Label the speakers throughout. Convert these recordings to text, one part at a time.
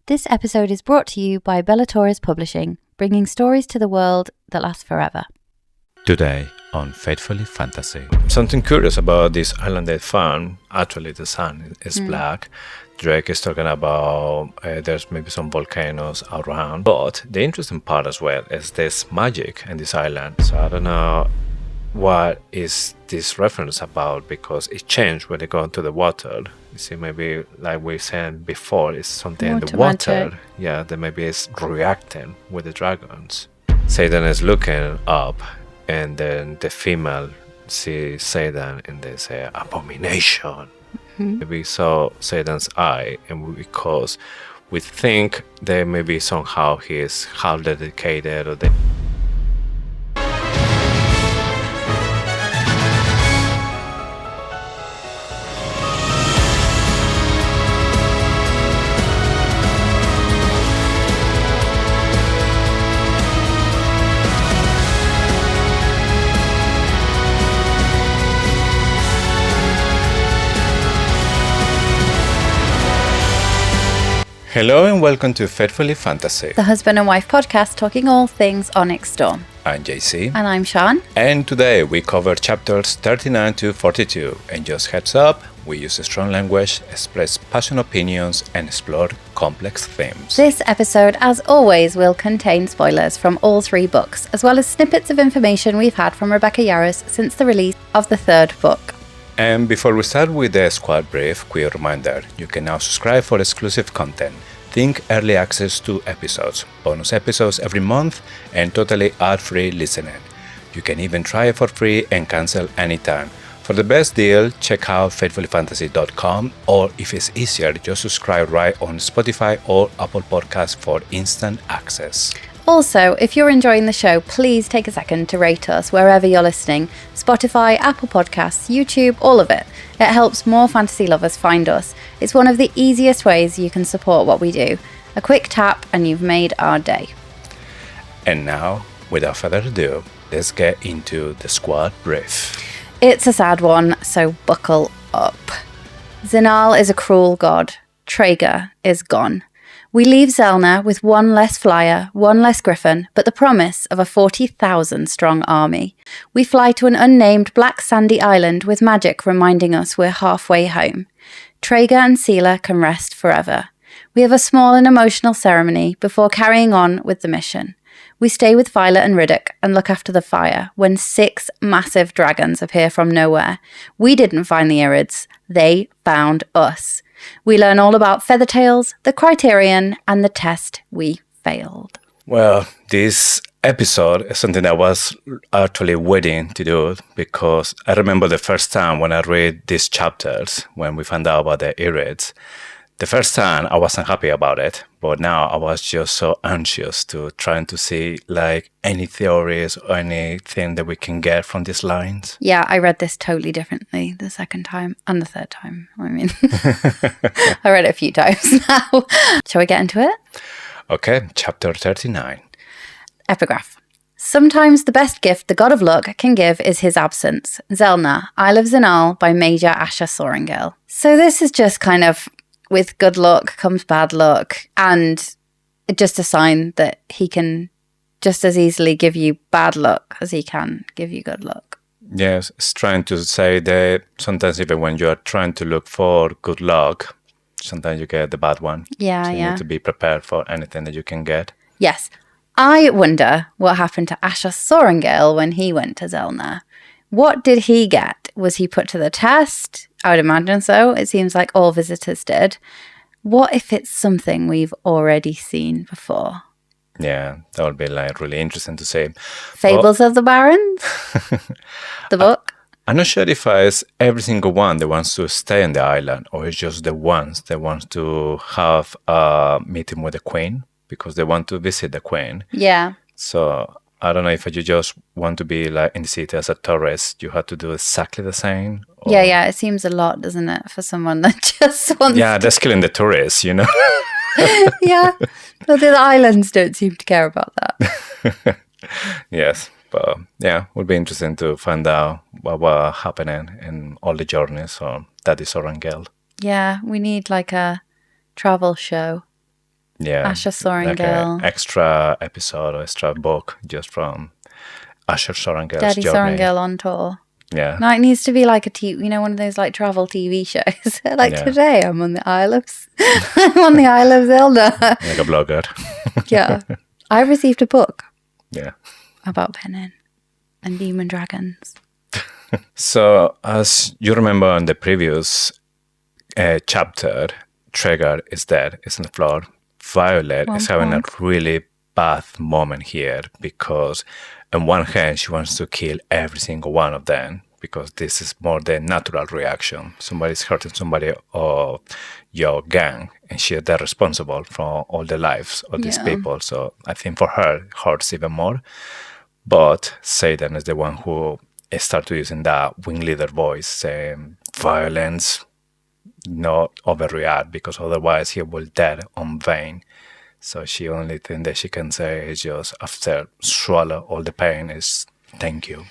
Speaker 1: This episode is brought to you by Bellator's Publishing, bringing stories to the world that last forever.
Speaker 2: Today on Faithfully Fantasy. Something curious about this island they found, actually the sun is black. Drake is talking about there's maybe some volcanoes around. But the interesting part as well is this magic in this island. So I don't know what is this reference about, because it changed when they go into the water. You see, maybe like we said before, it's something in the water.
Speaker 1: Magic.
Speaker 2: Yeah, that maybe it's reacting with the dragons. Xaden is looking up, and then the female sees Xaden and they say, abomination. We saw Xaden's eye, and because we think that maybe somehow he is half dedicated, or they Hello and welcome to Faithfully Fantasy.
Speaker 1: The husband and wife podcast talking all things Onyx Storm.
Speaker 2: I'm JC.
Speaker 1: And I'm Sean.
Speaker 2: And today we cover chapters 39 to 42. And just heads up, we use strong language, express passionate opinions, and explore complex themes.
Speaker 1: This episode, as always, will contain spoilers from all three books, as well as snippets of information we've had from Rebecca Yarros since the release of the third book.
Speaker 2: And before we start with the squad brief, quick reminder, you can now subscribe for exclusive content. Think early access to episodes, bonus episodes every month, and totally ad-free listening. You can even try it for free and cancel anytime. For the best deal, check out faithfullyfantasy.com, or if it's easier, just subscribe right on Spotify or Apple Podcasts for instant access.
Speaker 1: Also, if you're enjoying the show, please take a second to rate us wherever you're listening. Spotify, Apple Podcasts, YouTube, all of it. It helps more fantasy lovers find us. It's one of the easiest ways you can support what we do. A quick tap and you've made our day.
Speaker 2: And now, without further ado, let's get into the squad brief.
Speaker 1: It's a sad one, so buckle up. Zinal is a cruel god. Traeger is gone. We leave Zelna with one less flyer, one less griffin, but the promise of a 40,000 strong army. We fly to an unnamed black sandy island with magic reminding us we're halfway home. Traeger and Seela can rest forever. We have a small and emotional ceremony before carrying on with the mission. We stay with Violet and Riddick and look after the fire when 6 massive dragons appear from nowhere. We didn't find the Irids, they found us. We learn all about Feathertails, the Criterion, and the test we failed.
Speaker 2: Well, this episode is something I was actually waiting to do, because I remember the first time when I read these chapters, when we found out about the Irids. The first time I wasn't happy about it, but now I was just so anxious to trying to see like any theories or anything that we can get from these lines.
Speaker 1: Yeah, I read this totally differently the second time and the third time. I mean, I read it a few times now. Shall we get into it?
Speaker 2: Okay, chapter 39.
Speaker 1: Epigraph. Sometimes the best gift the god of luck can give is his absence. Zelna, Isle of Zinal by Major Asher Sorengale. So this is just kind of, with good luck comes bad luck, and just a sign that he can just as easily give you bad luck as he can give you good luck.
Speaker 2: Yes, it's trying to say that sometimes even when you are trying to look for good luck, sometimes you get the bad one.
Speaker 1: Yeah,
Speaker 2: so you need to be prepared for anything that you can get.
Speaker 1: Yes. I wonder what happened to Asher Sorengale when he went to Zelna. What did he get? Was he put to the test? I would imagine so. It seems like all visitors did. What if it's something we've already seen before?
Speaker 2: Yeah, that would be like really interesting to see.
Speaker 1: Fables of the Barons? The book?
Speaker 2: I'm not sure if it's every single one that wants to stay on the island, or it's just the ones that want to have a meeting with the queen because they want to visit the queen.
Speaker 1: Yeah.
Speaker 2: So I don't know if you just want to be like in the city as a tourist, you have to do exactly the same. Or...
Speaker 1: Yeah, it seems a lot, doesn't it, for someone that just wants
Speaker 2: that's killing the tourists, you know?
Speaker 1: Yeah, well, the islands don't seem to care about that.
Speaker 2: Yes, but yeah, it would be interesting to find out what was happening in all the journeys. So that is Sorengale.
Speaker 1: Yeah, we need like a travel show.
Speaker 2: Yeah.
Speaker 1: Asher Sorengale.
Speaker 2: Like an extra episode or extra book just from Asher Sorengale's
Speaker 1: Daddy
Speaker 2: journey.
Speaker 1: Sorengale on tour.
Speaker 2: Yeah.
Speaker 1: No, it needs to be like one of those like travel TV shows. Like today, I'm on the Isle of Zelda.
Speaker 2: Like a blogger.
Speaker 1: Yeah. I received a book.
Speaker 2: Yeah.
Speaker 1: About penning and demon dragons.
Speaker 2: So, as you remember in the previous chapter, Tyrrendor is dead, is on the floor. Violet is having a really bad moment here because on one hand, she wants to kill every single one of them because this is more the natural reaction. Somebody's hurting somebody of your gang and she's the responsible for all the lives of these people. So I think for her, it hurts even more. But Xaden is the one who started using that wing leader voice, saying violence, not overreact, because otherwise he will dead on vain. So she only thing that she can say is just after swallow all the pain is thank you.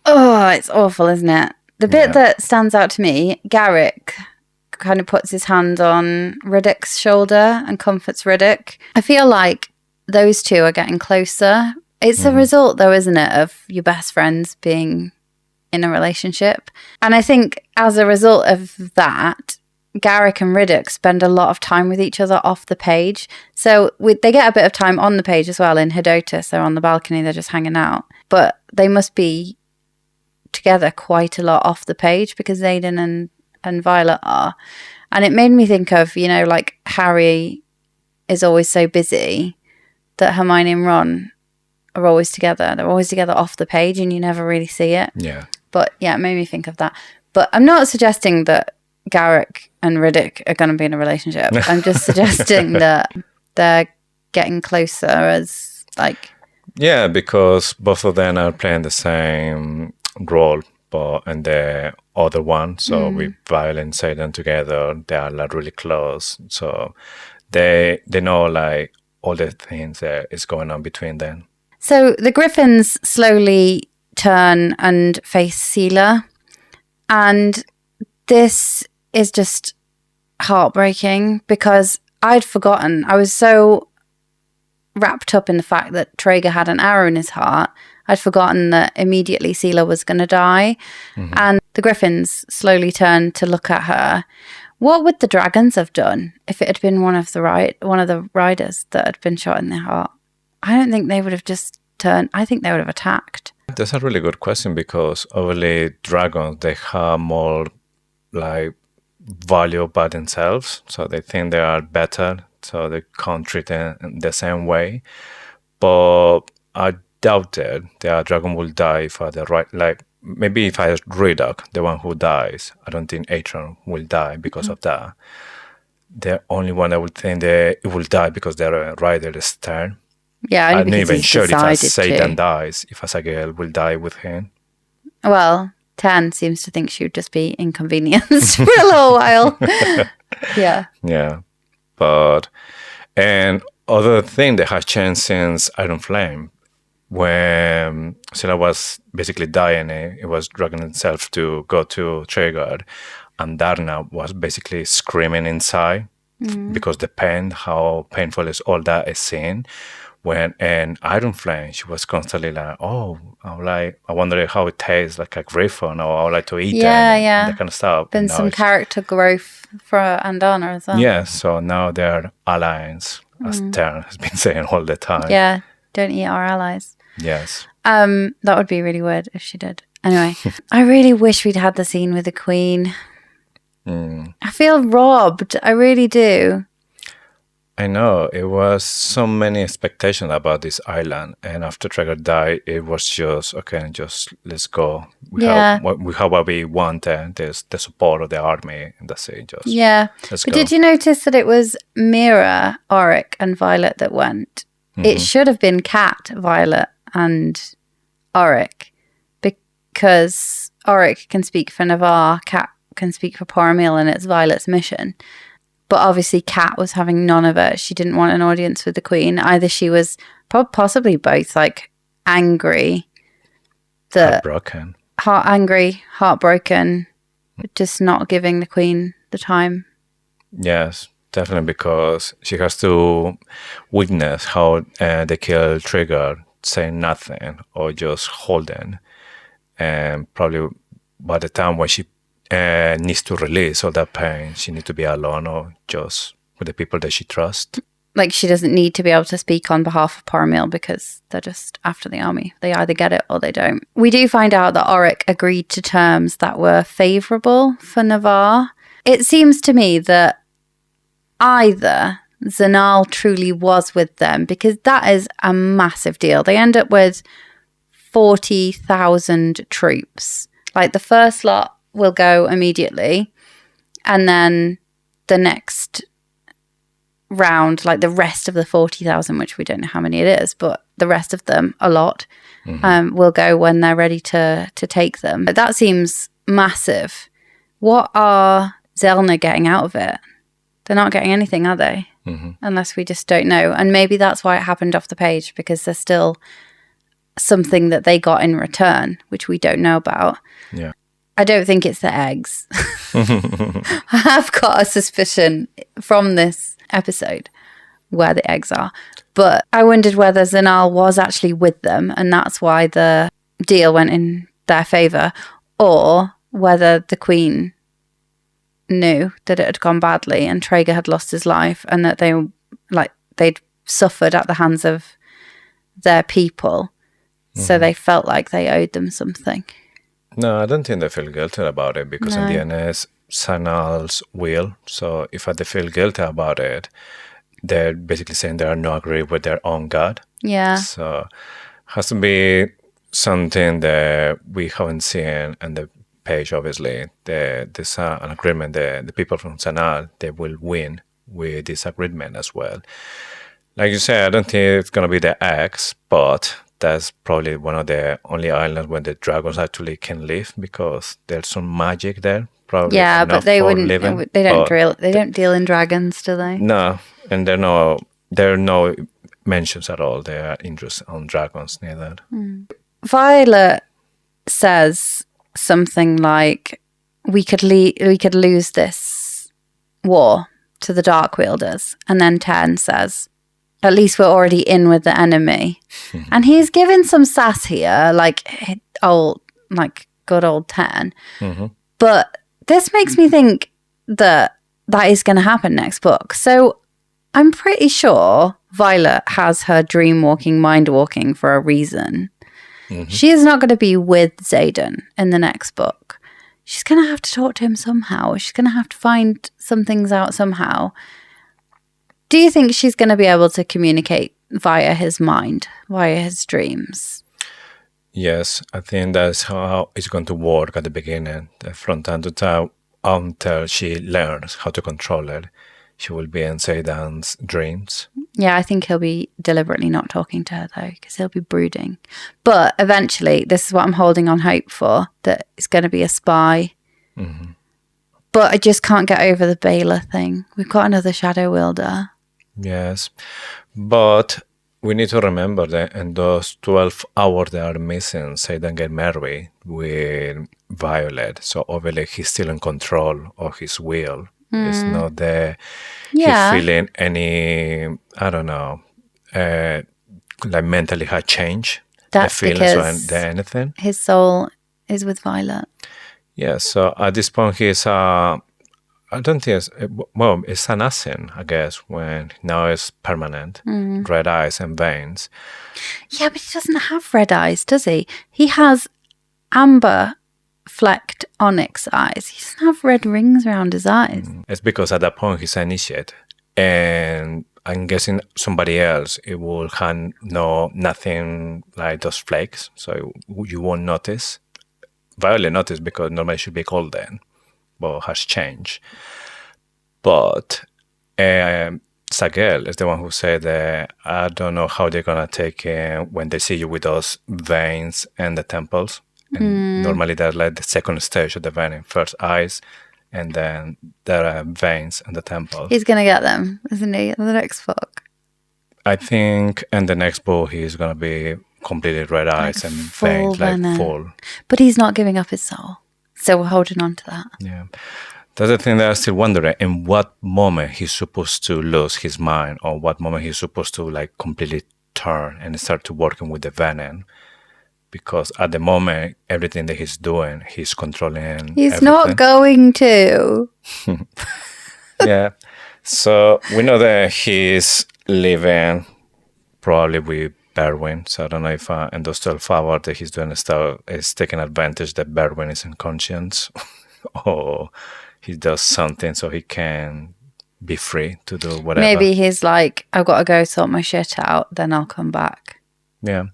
Speaker 1: Oh, it's awful, isn't it? The bit that stands out to me, Garrick kind of puts his hand on Riddick's shoulder and comforts Riddick. I feel like those two are getting closer. It's a result, though, isn't it, of your best friends being in a relationship. And I think as a result of that, Garrick and Riddick spend a lot of time with each other off the page. So they get a bit of time on the page as well in Hedota. So on the balcony, they're just hanging out. But they must be together quite a lot off the page because Xaden and Violet are. And it made me think of, like Harry is always so busy that Hermione and Ron are always together. They're always together off the page and you never really see it.
Speaker 2: Yeah.
Speaker 1: But yeah, it made me think of that. But I'm not suggesting that Garrick and Riddick are going to be in a relationship. I'm just suggesting that they're getting closer as like...
Speaker 2: Yeah, because both of them are playing the same role, but in the other one. So with Violet and Xaden together, they are like really close. So they know like all the things that is going on between them.
Speaker 1: So the Griffins slowly turn and face Seela. And this is just heartbreaking because I'd forgotten. I was so wrapped up in the fact that Tyrrendor had an arrow in his heart. I'd forgotten that immediately Seela was going to die. And the Griffins slowly turned to look at her. What would the dragons have done if it had been one of the riders that had been shot in the heart? I don't think they would have just turned. I think they would have attacked.
Speaker 2: That's a really good question because obviously dragons, they have more like value by themselves. So they think they are better. So they can't treat them the same way. But I doubt that the dragon will die for the right, like maybe if I Riddick, the one who dies, I don't think Atron will die because of that. The only one I would think that it will die because the rider is Stern.
Speaker 1: Yeah,
Speaker 2: I'm not even sure if Xaden dies, if Asagel will die with him.
Speaker 1: Well, Tan seems to think she would just be inconvenienced for a little while. Yeah.
Speaker 2: Yeah. But, and other thing that has changed since Iron Flame, when Seela was basically dying, it was dragging itself to go to Tyrrendor, and Darna was basically screaming inside because the pain, how painful is all that is seen. When in Iron Flame, she was constantly like, "Oh, I wonder how it tastes like a griffin, or I would like to eat them," and that kind of stuff.
Speaker 1: Been some character growth for Andana as well.
Speaker 2: Yeah, so now they're allies, as Tern has been saying all the time.
Speaker 1: Yeah, don't eat our allies.
Speaker 2: Yes.
Speaker 1: That would be really weird if she did. Anyway, I really wish we'd had the scene with the Queen. I feel robbed. I really do.
Speaker 2: I know. It was so many expectations about this island. And after Tyrrendor died, it was just, okay, just let's go. We have what we want. And there's the support of the army. And that's it. Just let's go.
Speaker 1: Did you notice that it was Mira, Auric, and Violet that went? It should have been Cat, Violet, and Auric. Because Auric can speak for Navarre, Cat can speak for Poromil, and it's Violet's mission. But obviously Kat was having none of it. She didn't want an audience with the Queen. Either she was possibly both like angry.
Speaker 2: Heartbroken.
Speaker 1: Heartbroken, just not giving the Queen the time.
Speaker 2: Yes. definitely, because she has to witness how they kill Trigger, saying nothing or just holding. And probably by the time when she needs to release all that pain, she needs to be alone or just with the people that she trusts.
Speaker 1: Like, she doesn't need to be able to speak on behalf of Paramil because they're just after the army. They either get it or they don't. We do find out that Auric agreed to terms that were favourable for Navarre. It seems to me that either Zanal truly was with them, because that is a massive deal. They end up with 40,000 troops. Like, the first lot will go immediately, and then the next round, like the rest of the 40,000, which we don't know how many it is, but the rest of them, a lot, will go when they're ready to take them. But that seems massive. What are Zelna getting out of it? They're not getting anything, are they? Unless we just don't know. And maybe that's why it happened off the page, because there's still something that they got in return, which we don't know about.
Speaker 2: Yeah.
Speaker 1: I don't think it's the eggs. I have got a suspicion from this episode where the eggs are, but I wondered whether Zanal was actually with them and that's why the deal went in their favour, or whether the Queen knew that it had gone badly and Traeger had lost his life and that they'd suffered at the hands of their people, so they felt like they owed them something.
Speaker 2: No, I don't think they feel guilty about it, because in the end it's Zanal's will. So if they feel guilty about it, they're basically saying they are not agree with their own god.
Speaker 1: Yeah.
Speaker 2: So has to be something that we haven't seen in the page, obviously. There's an agreement. The people from Zanal, they will win with this agreement as well. Like you said, I don't think it's going to be the eggs, but that's probably one of the only islands where the dragons actually can live, because there's some magic there. Probably.
Speaker 1: Yeah, but they wouldn't.
Speaker 2: Living,
Speaker 1: they don't deal in dragons, do they?
Speaker 2: No, and there are no mentions at all. They are interested on dragons neither.
Speaker 1: Violet says something like, "We could lose this war to the Dark Wielders," and then Ten says, "At least we're already in with the enemy." And he's given some sass here, like good old Ten. But this makes me think that is going to happen next book. So I'm pretty sure Violet has her dream walking, mind walking for a reason. She is not going to be with Xaden in the next book. She's going to have to talk to him somehow. She's going to have to find some things out somehow. Do you think she's going to be able to communicate via his mind, via his dreams?
Speaker 2: Yes, I think that's how it's going to work at the beginning. From time to time, until she learns how to control it, she will be in Xaden's dreams.
Speaker 1: Yeah, I think he'll be deliberately not talking to her, though, because he'll be brooding. But eventually, this is what I'm holding on hope for, that it's going to be a spy. But I just can't get over the Baylor thing. We've got another shadow wielder.
Speaker 2: Yes, but we need to remember that in those 12 hours that are missing, Xaden get married with Violet. So obviously he's still in control of his will. It's not that he's feeling any, I don't know, like mentally had changed.
Speaker 1: That's
Speaker 2: the feelings or anything.
Speaker 1: His soul is with Violet.
Speaker 2: Yeah, so at this point he's I don't think it's an assassin, I guess, when now it's permanent, red eyes and veins. Yeah,
Speaker 1: but he doesn't have red eyes, does he? He has amber flecked onyx eyes. He doesn't have red rings around his eyes.
Speaker 2: It's because at that point he's an initiate, and I'm guessing somebody else, it will have nothing like those flakes, so you won't notice. Violet noticed because normally it should be golden, but has changed. But Sagel is the one who said that I don't know how they're going to take when they see you with those veins and the temples. And normally they're like the second stage of the vein, first eyes, and then there are veins and the temples.
Speaker 1: He's going to get them, isn't he, in the next book?
Speaker 2: I think in the next book he's going to be completely red eyes and veins, like full.
Speaker 1: But he's not giving up his soul. So we're holding on to that.
Speaker 2: Yeah. That's the thing that I'm still wondering, in what moment he's supposed to lose his mind, or what moment he's supposed to like completely turn and start to working with the venom. Because at the moment, everything that he's doing, he's controlling
Speaker 1: He's
Speaker 2: everything.
Speaker 1: not going to.
Speaker 2: Yeah. So we know that he's living probably with Berwin. So I don't know if in those 12 hours that he's doing stuff is taking advantage that Berwin is unconscious, or he does something so he can be free to do whatever.
Speaker 1: Maybe he's like, I've got to go sort my shit out, then I'll come back.
Speaker 2: Yeah.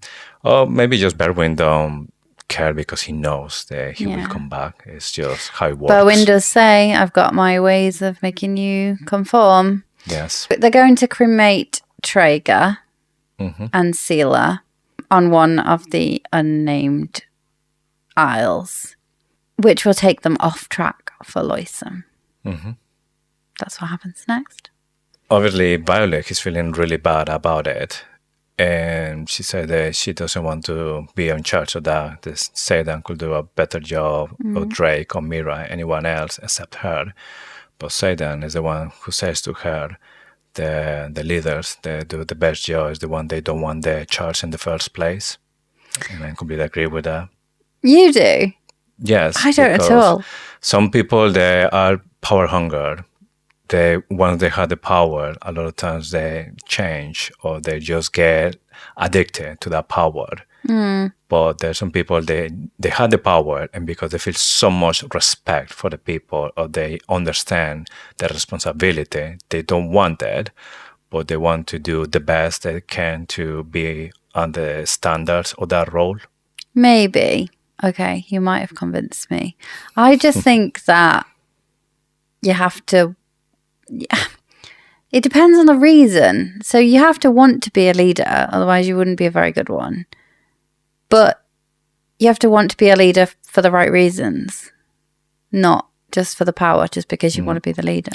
Speaker 2: Or maybe just Berwin don't care because he knows that he will come back. It's just how it works.
Speaker 1: Berwin does say, I've got my ways of making you conform.
Speaker 2: Yes.
Speaker 1: They're going to cremate Traeger and Sealer on one of the unnamed isles, which will take them off track for Loisum. That's what happens next.
Speaker 2: Obviously, Violet is feeling really bad about it. And she said that she doesn't want to be in charge of that. This Xaden could do a better job, or Drake, or Mira, anyone else except her. But Xaden is the one who says to her, the leaders that do the best job is the one they don't want the charge in the first place. And I completely agree with that.
Speaker 1: You do?
Speaker 2: Yes.
Speaker 1: I don't at all.
Speaker 2: Some people, they are power hunger. Once they have the power, a lot of times they change, or they just get addicted to that power. But there's some people, they have the power, and because they feel so much respect for the people, or they understand the responsibility, they don't want that, but they want to do the best they can to be on the standards of that role.
Speaker 1: Maybe. Okay, you might have convinced me. I just think that you have to... It depends on the reason. So you have to want to be a leader, otherwise you wouldn't be a very good one. But you have to want to be a leader for the right reasons, not just for the power, just because you want to be the leader.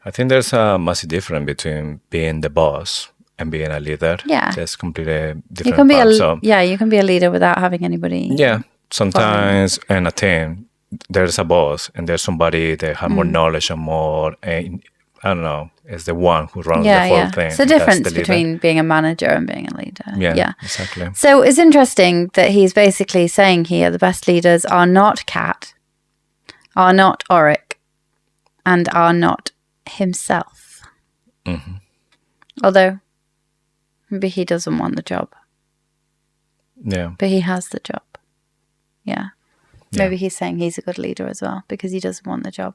Speaker 2: I think there's a massive difference between being the boss and being a leader.
Speaker 1: Yeah.
Speaker 2: There's completely different
Speaker 1: You can be
Speaker 2: parts.
Speaker 1: you can be a leader without having anybody.
Speaker 2: Yeah. Sometimes in a team, there's a boss and there's somebody that has more knowledge and more, I don't know, is the one who runs the whole thing.
Speaker 1: It's a difference between being a manager and being a leader.
Speaker 2: Yeah, exactly.
Speaker 1: So it's interesting that he's basically saying here the best leaders are not Cat, are not Auric, and are not himself. Although, maybe he doesn't want the job.
Speaker 2: Yeah.
Speaker 1: But he has the job. Yeah. Maybe he's saying he's a good leader as well because he doesn't want the job.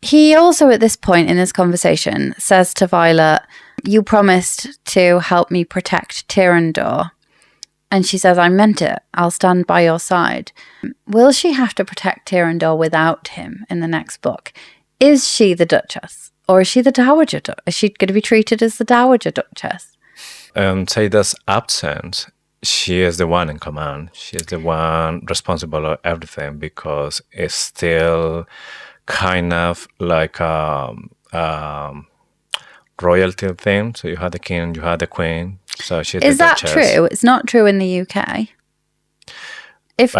Speaker 1: He also, at this point in this conversation, says to Violet, you promised to help me protect Tyrrendor. And she says, I meant it. I'll stand by your side. Will she have to protect Tyrrendor without him in the next book? Is she the Duchess? Or is she the Dowager Duchess? Is she going to be treated as the Dowager Duchess?
Speaker 2: Xaden's absence, she is the one in command. She is the one responsible for everything, because it's still kind of like a royalty thing. So you had the king, you had the queen. So she's
Speaker 1: Is
Speaker 2: the
Speaker 1: that
Speaker 2: Duchess.
Speaker 1: true? It's not true in the UK.
Speaker 2: I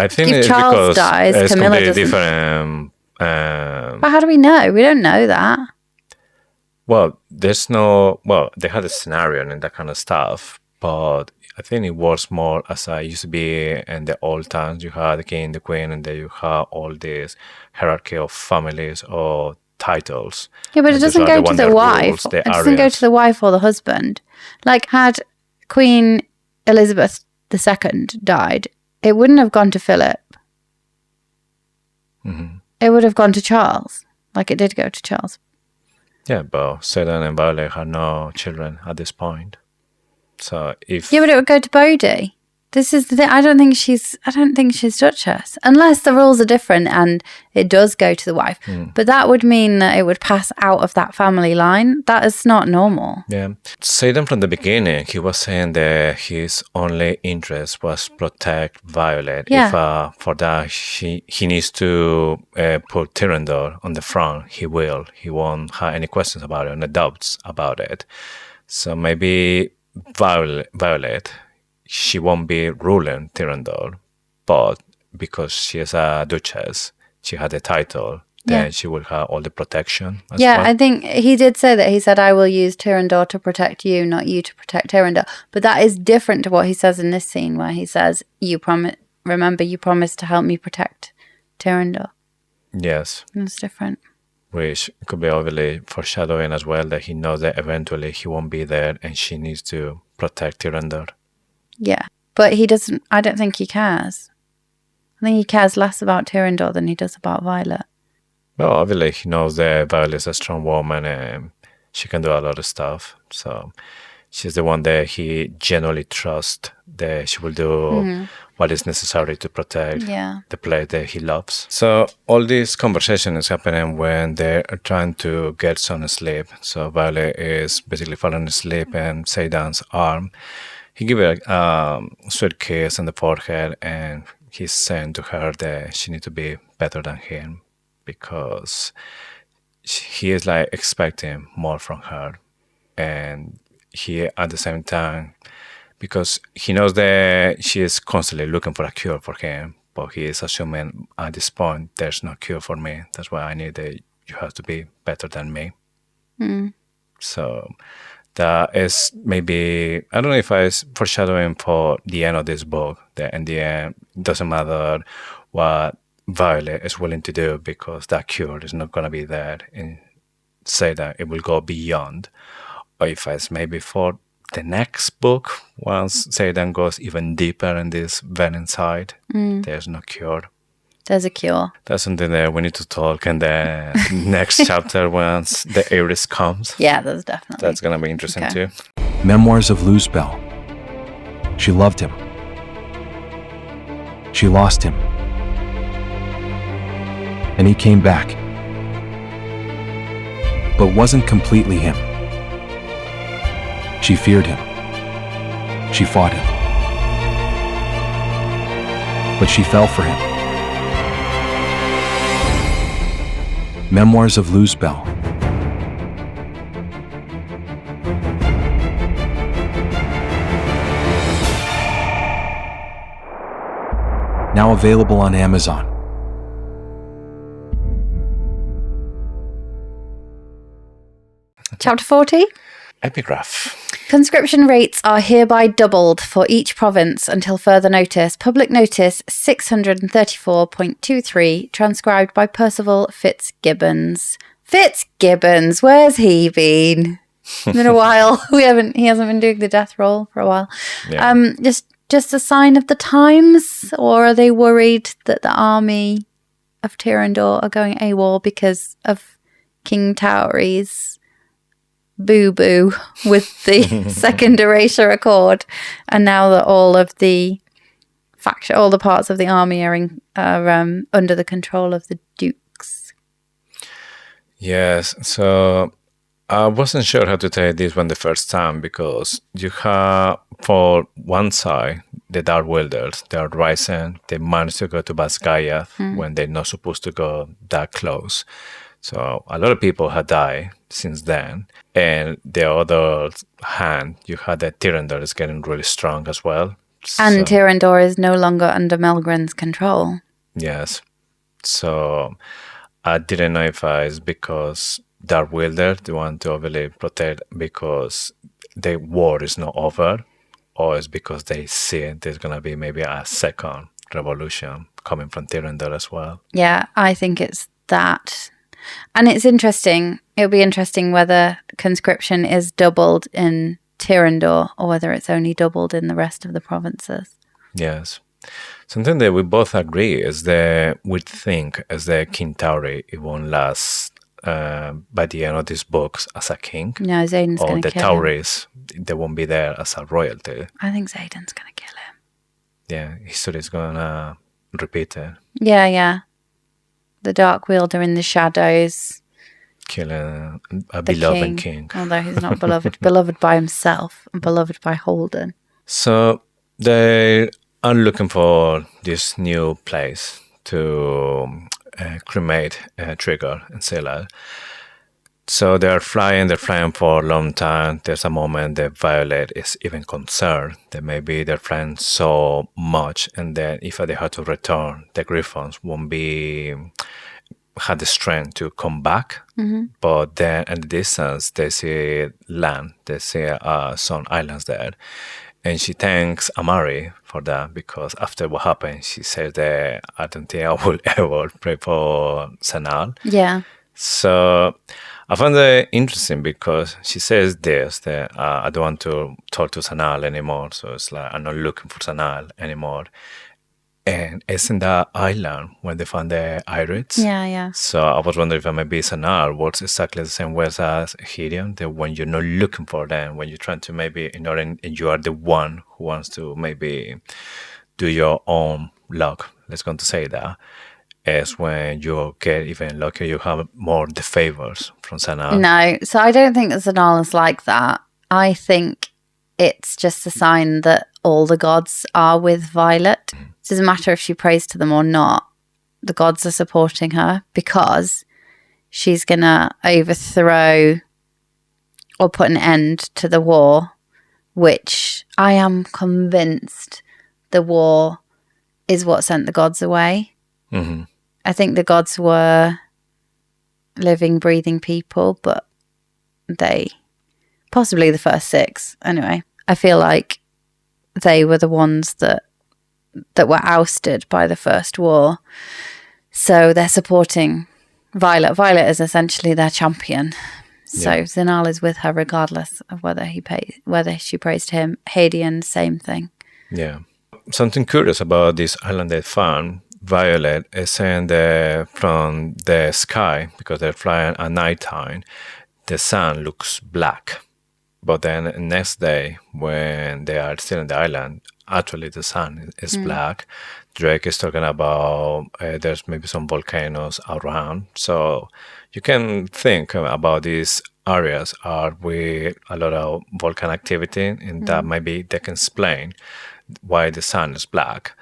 Speaker 2: think
Speaker 1: if
Speaker 2: it's
Speaker 1: Charles
Speaker 2: because
Speaker 1: dies,
Speaker 2: it's
Speaker 1: Camilla
Speaker 2: completely
Speaker 1: doesn't.
Speaker 2: different.
Speaker 1: But how do we know? We don't know that.
Speaker 2: Well, there's no... Well, they had a scenario and that kind of stuff, but I think it works more as I used to be in the old times. You had the king, the queen, and then you have all this hierarchy of families or titles.
Speaker 1: Yeah, but it
Speaker 2: And
Speaker 1: doesn't
Speaker 2: those are
Speaker 1: go
Speaker 2: the
Speaker 1: to
Speaker 2: one
Speaker 1: the
Speaker 2: that
Speaker 1: wife.
Speaker 2: rules the
Speaker 1: It doesn't go
Speaker 2: areas.
Speaker 1: to the wife or the husband. Like, had Queen Elizabeth II died, it wouldn't have gone to Philip. It would have gone to Charles, like it did go to Charles.
Speaker 2: Yeah, but Xaden and Violet had no children at this point. So if...
Speaker 1: Yeah, but it would go to Bodhi. This is the thing. I don't think she's Duchess, unless the rules are different and it does go to the wife. But that would mean that it would pass out of that family line. That is not normal.
Speaker 2: Yeah. Xaden from the beginning, he was saying that his only interest was protect Violet.
Speaker 1: Yeah.
Speaker 2: If for that he needs to put Tyrrendor on the front, he will. He won't have any questions about it, any doubts about it. So maybe Violet, she won't be ruling Tyrrendor, but because she is a duchess, she had a title, then she will have all the protection as
Speaker 1: Yeah,
Speaker 2: well.
Speaker 1: I think he did say that. He said, I will use Tyrrendor to protect you, not you to protect Tyrrendor. But that is different to what he says in this scene, where he says, remember, you promised to help me protect Tyrrendor.
Speaker 2: Yes.
Speaker 1: It's different.
Speaker 2: Which could be obviously foreshadowing as well, that he knows that eventually he won't be there and she needs to protect Tyrrendor.
Speaker 1: Yeah. But he doesn't, I don't think he cares. I think he cares less about Tyrrendor than he does about Violet.
Speaker 2: Well, obviously he knows that Violet is a strong woman and she can do a lot of stuff. So she's the one that he genuinely trusts that she will do what is necessary to protect the place that he loves. So all this conversation is happening when they're trying to get some sleep. So Violet is basically falling asleep and Xaden's arm. He gives her a sweet kiss on the forehead and he's saying to her that she needs to be better than him because he is like expecting more from her. And he at the same time, because he knows that she is constantly looking for a cure for him, but he is assuming at this point there's no cure for me. That's why I need that you have to be better than me. So that is maybe, I don't know if it's foreshadowing for the end of this book, that in the end it doesn't matter what Violet is willing to do because that cure is not going to be there, and say that it will go beyond. Or if it's maybe for the next book, once Xaden goes even deeper in this venom side, there's no cure.
Speaker 1: There's a cure.
Speaker 2: That's something that we need to talk in the next chapter once the Irids comes.
Speaker 1: Yeah, that's definitely.
Speaker 2: That's going to be interesting too.
Speaker 3: Memoirs of Luzbel. She loved him. She lost him. And he came back. But wasn't completely him. She feared him. She fought him. But she fell for him. Memoirs of Luzbel. Now available on Amazon.
Speaker 1: Chapter 40?
Speaker 2: Epigraph.
Speaker 1: Conscription rates are hereby doubled for each province until further notice. Public notice 634.23, transcribed by Percival Fitzgibbons. Fitzgibbons, where's he been? It's been a while. He hasn't been doing the death roll for a while.
Speaker 2: Yeah.
Speaker 1: Just a sign of the times, or are they worried that the army of Tyrrendor are going AWOL because of King Tauri's boo-boo with the Second Erasure Accord, and now that all of the all the parts of the army are under the control of the dukes?
Speaker 2: Yes, so I wasn't sure how to take this one the first time, because you have, for one side, the Dark Wielders. They are rising. They managed to go to Basgaya when they're not supposed to go that close. So a lot of people have died since then. And the other hand, you had that Tyrrendor is getting really strong as well.
Speaker 1: And Tyrrendor is no longer under Melgren's control.
Speaker 2: Yes. So I didn't know if it's because Dark Wielder, they want to overly protect because the war is not over, or it's because they see there's going to be maybe a second revolution coming from Tyrrendor as well.
Speaker 1: Yeah, I think it's that. And it's interesting. It'll be interesting whether conscription is doubled in Tyrrendor or whether it's only doubled in the rest of the provinces.
Speaker 2: Yes. Something that we both agree is that we think as the King Tauri, it won't last by the end of these books as a king.
Speaker 1: No, Xaden's going to kill him.
Speaker 2: Or the Tauris, they won't be there as a royalty.
Speaker 1: I think Xaden's going to kill him.
Speaker 2: Yeah, history is going to repeat it.
Speaker 1: Yeah. The Dark Wielder in the shadows.
Speaker 2: Killing a beloved king.
Speaker 1: Although he's not beloved. Beloved by himself and beloved by Holden.
Speaker 2: So they are looking for this new place to cremate Trigger and Scylla. So they're flying for a long time. There's a moment that Violet is even concerned that maybe they're flying so much and that if they have to return, the Griffons won't be had the strength to come back. But then in the distance, they see land. They see some islands there. And she thanks Amari for that, because after what happened, she says that I don't think I will ever pray for Sanal.
Speaker 1: Yeah.
Speaker 2: So I found it interesting because she says this, that I don't want to talk to Sanal anymore. So it's like, I'm not looking for Sanal anymore. And it's in that island when they found the Irids.
Speaker 1: Yeah.
Speaker 2: So I was wondering if maybe Sanal works exactly the same way as Gideon, that when you're not looking for them, when you're trying to maybe, and you are the one who wants to maybe do your own luck, let's go to say that, is when you get even luckier, you have more the favors from Sanal.
Speaker 1: No, so I don't think that Zanal is like that. I think it's just a sign that all the gods are with Violet. It doesn't matter if she prays to them or not. The gods are supporting her because she's going to overthrow or put an end to the war, which I am convinced the war is what sent the gods away.
Speaker 2: Mm-hmm.
Speaker 1: I think the gods were living, breathing people, but they, possibly the first 6, anyway, I feel like they were the ones that were ousted by the first war. So they're supporting Violet. Violet is essentially their champion. So Zinal is with her regardless of whether she prays to him. Hadian, same thing.
Speaker 2: Yeah. Something curious about this island they found, Violet is saying that from the sky, because they're flying at nighttime, the sun looks black. But then the next day, when they are still in the island, actually the sun is black. Drake is talking about there's maybe some volcanoes around. So you can think about these areas are with a lot of volcano activity, and that maybe they can explain why the sun is black.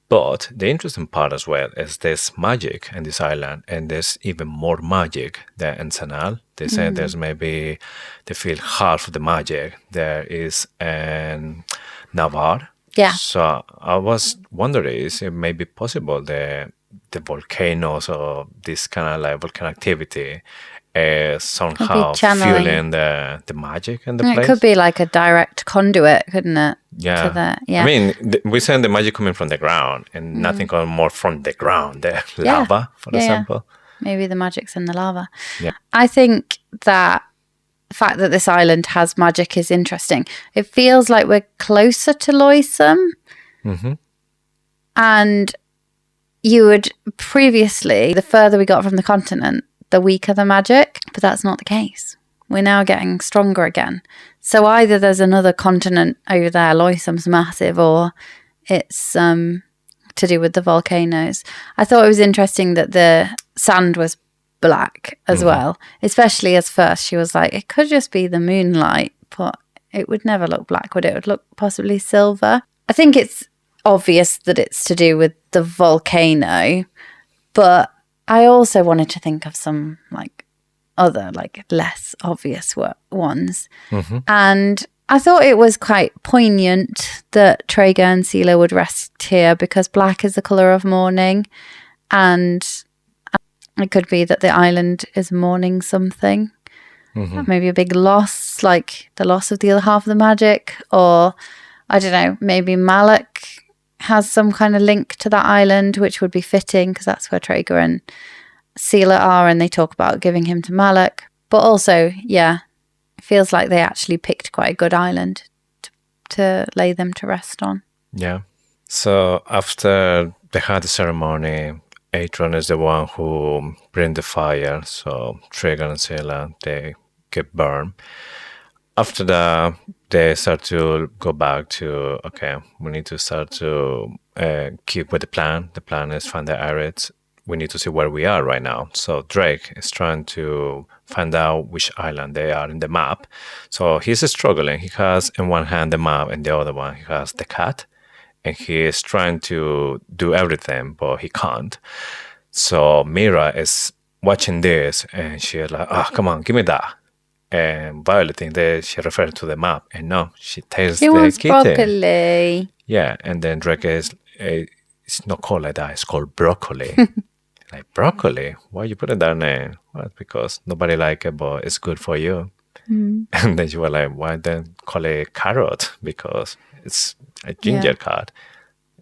Speaker 2: But the interesting part as well is there's magic in this island, and there's even more magic than in Sanal. They say there's maybe, they feel half of the magic there is in Navarre.
Speaker 1: Yeah.
Speaker 2: So I was wondering, is it maybe possible the volcanoes or this kind of like volcano activity somehow
Speaker 1: channeling.
Speaker 2: fueling the magic in the
Speaker 1: It
Speaker 2: place?
Speaker 1: could be like a direct conduit, couldn't it?
Speaker 2: Yeah.
Speaker 1: Yeah.
Speaker 2: I mean, we send the magic coming from the ground, and nothing coming more from the ground. The lava, for example.
Speaker 1: Maybe the magic's in the lava.
Speaker 2: Yeah.
Speaker 1: I think that the fact that this island has magic is interesting. It feels like we're closer to Loisum.
Speaker 2: Mm-hmm.
Speaker 1: And you would previously, the further we got from the continent, the weaker the magic. But that's not the case. We're now getting stronger again. So either there's another continent over there, Loisum's massive, or it's to do with the volcanoes. I thought it was interesting that the sand was black as well, especially as first she was like, it could just be the moonlight, but it would never look black, would it? It would look possibly silver. I think it's obvious that it's to do with the volcano, but I also wanted to think of some like other like less obvious ones. And I thought it was quite poignant that Traeger and Sela would rest here because black is the colour of mourning, and it could be that the island is mourning something. Maybe a big loss, like the loss of the other half of the magic, or I don't know, maybe Malak has some kind of link to that island, which would be fitting because that's where Traeger and Sela are, and they talk about giving him to Malak. But also, yeah, it feels like they actually picked quite a good island to lay them to rest on.
Speaker 2: Yeah. So after they had the ceremony, Atron is the one who bring the fire. So Traeger and Sela, they get burned. After that, they start to go back to, okay, we need to start to keep with the plan. The plan is find the Irids. We need to see where we are right now. So Drake is trying to find out which island they are in the map. So he's struggling. He has in one hand the map, and the other one he has the cat. And he is trying to do everything, but he can't. So Mira is watching this, and she's like, come on, give me that. And Violet thinks that she refers to the map, and no, she takes the
Speaker 1: wants
Speaker 2: kitten.
Speaker 1: broccoli.
Speaker 2: Yeah, and then Drake is, it's not called like that, it's called broccoli. like, broccoli? Why you put it that name? Well, because nobody like it, but it's good for you. And then you were like, why then call it carrot? Because it's a ginger cat.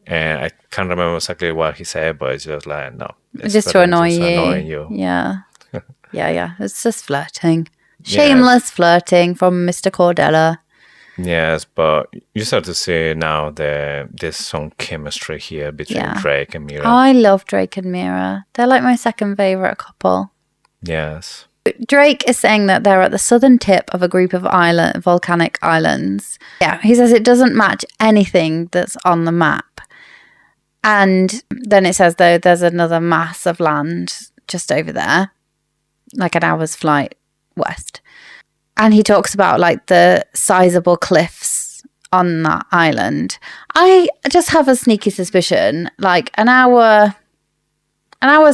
Speaker 2: And I can't remember exactly what he said, but it's just like, no. It's
Speaker 1: Just to
Speaker 2: better
Speaker 1: annoy
Speaker 2: just
Speaker 1: you.
Speaker 2: annoying you.
Speaker 1: Yeah. Yeah. It's just flirting. Shameless flirting from Mr. Cordella.
Speaker 2: Yes, but you start to see now there's some chemistry here between Drake and Mira.
Speaker 1: I love Drake and Mira. They're like my second favourite couple.
Speaker 2: Yes.
Speaker 1: Drake is saying that they're at the southern tip of a group of volcanic islands. Yeah, he says it doesn't match anything that's on the map. And then it says, though, there's another mass of land just over there, like an hour's flight west. And he talks about like the sizable cliffs on that island. I just have a sneaky suspicion, like an hour's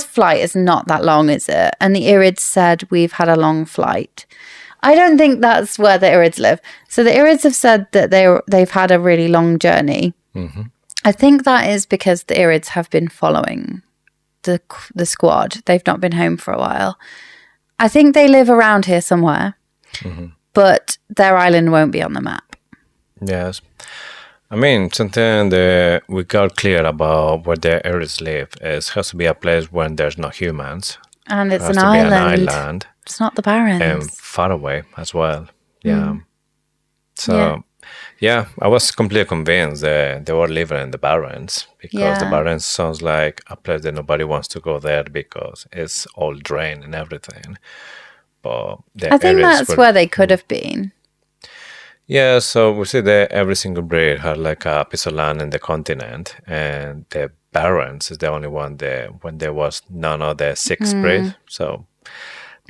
Speaker 1: flight is not that long, is it? And the Irids said we've had a long flight. I don't think that's where the Irids live. So the Irids have said that they've had a really long journey. Mm-hmm. I think that is because the Irids have been following the squad. They've not been home for a while. I think they live around here somewhere, but their island won't be on the map.
Speaker 2: Yes. I mean, something that we got clear about where the Irids live is has to be a place where there's no humans.
Speaker 1: And it's
Speaker 2: an island.
Speaker 1: It's not the Barrens.
Speaker 2: And far away as well. Yeah. So, yeah, I was completely convinced that they were living in the Barrens because the Barrens sounds like a place that nobody wants to go there because it's all drained and everything. But
Speaker 1: I think that's where they could have been.
Speaker 2: Yeah, so we see that every single breed had like a piece of land in the continent, and the Barrens is the only one that when there was none of the 6 breed. So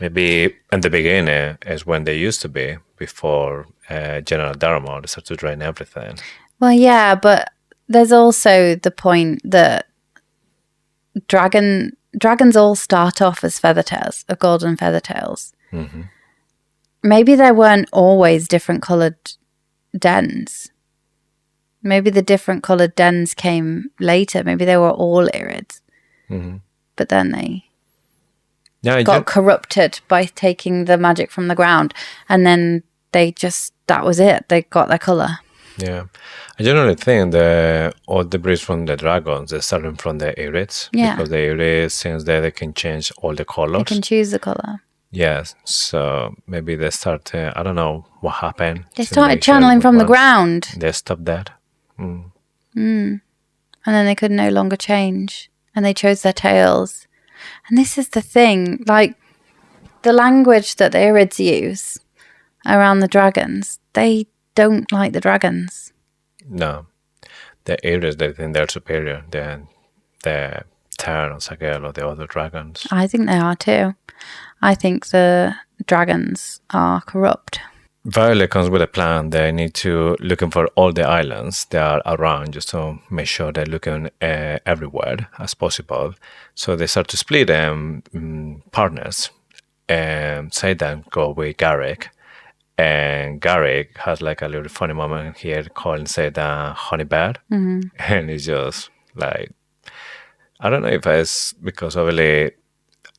Speaker 2: maybe in the beginning is when they used to be before General Daramo decided to drain everything.
Speaker 1: Well, yeah, but there's also the point that dragons all start off as feathertails, of golden feathertails. Mm-hmm. Maybe there weren't always different coloured dens. Maybe the different coloured dens came later. Maybe they were all Irids. Mm-hmm. But then they got corrupted by taking the magic from the ground. And then that was it. They got their colour.
Speaker 2: Yeah. I generally think that all the breeds from the dragons, they're starting from the Irids.
Speaker 1: Yeah.
Speaker 2: Because the Irids, since they can change all the colours.
Speaker 1: They can choose the colour.
Speaker 2: Yes, so maybe they started, I don't know what happened.
Speaker 1: They started channeling from the ground.
Speaker 2: They stopped that.
Speaker 1: And then they could no longer change. And they chose their tails. And this is the thing, like the language that the Irids use around the dragons, they don't like the dragons.
Speaker 2: No, the Irids, they think they're superior than the Tyrrendor, Sagel, or the other dragons.
Speaker 1: I think they are too. I think the dragons are corrupt.
Speaker 2: Violet comes with a plan. They need to looking for all the islands that are around just to make sure they're looking everywhere as possible. So they start to split partners. And Xaden go with Garrick. And Garrick has like a little funny moment here calling Xaden honey bear. Mm-hmm. And it's just like, I don't know if it's because obviously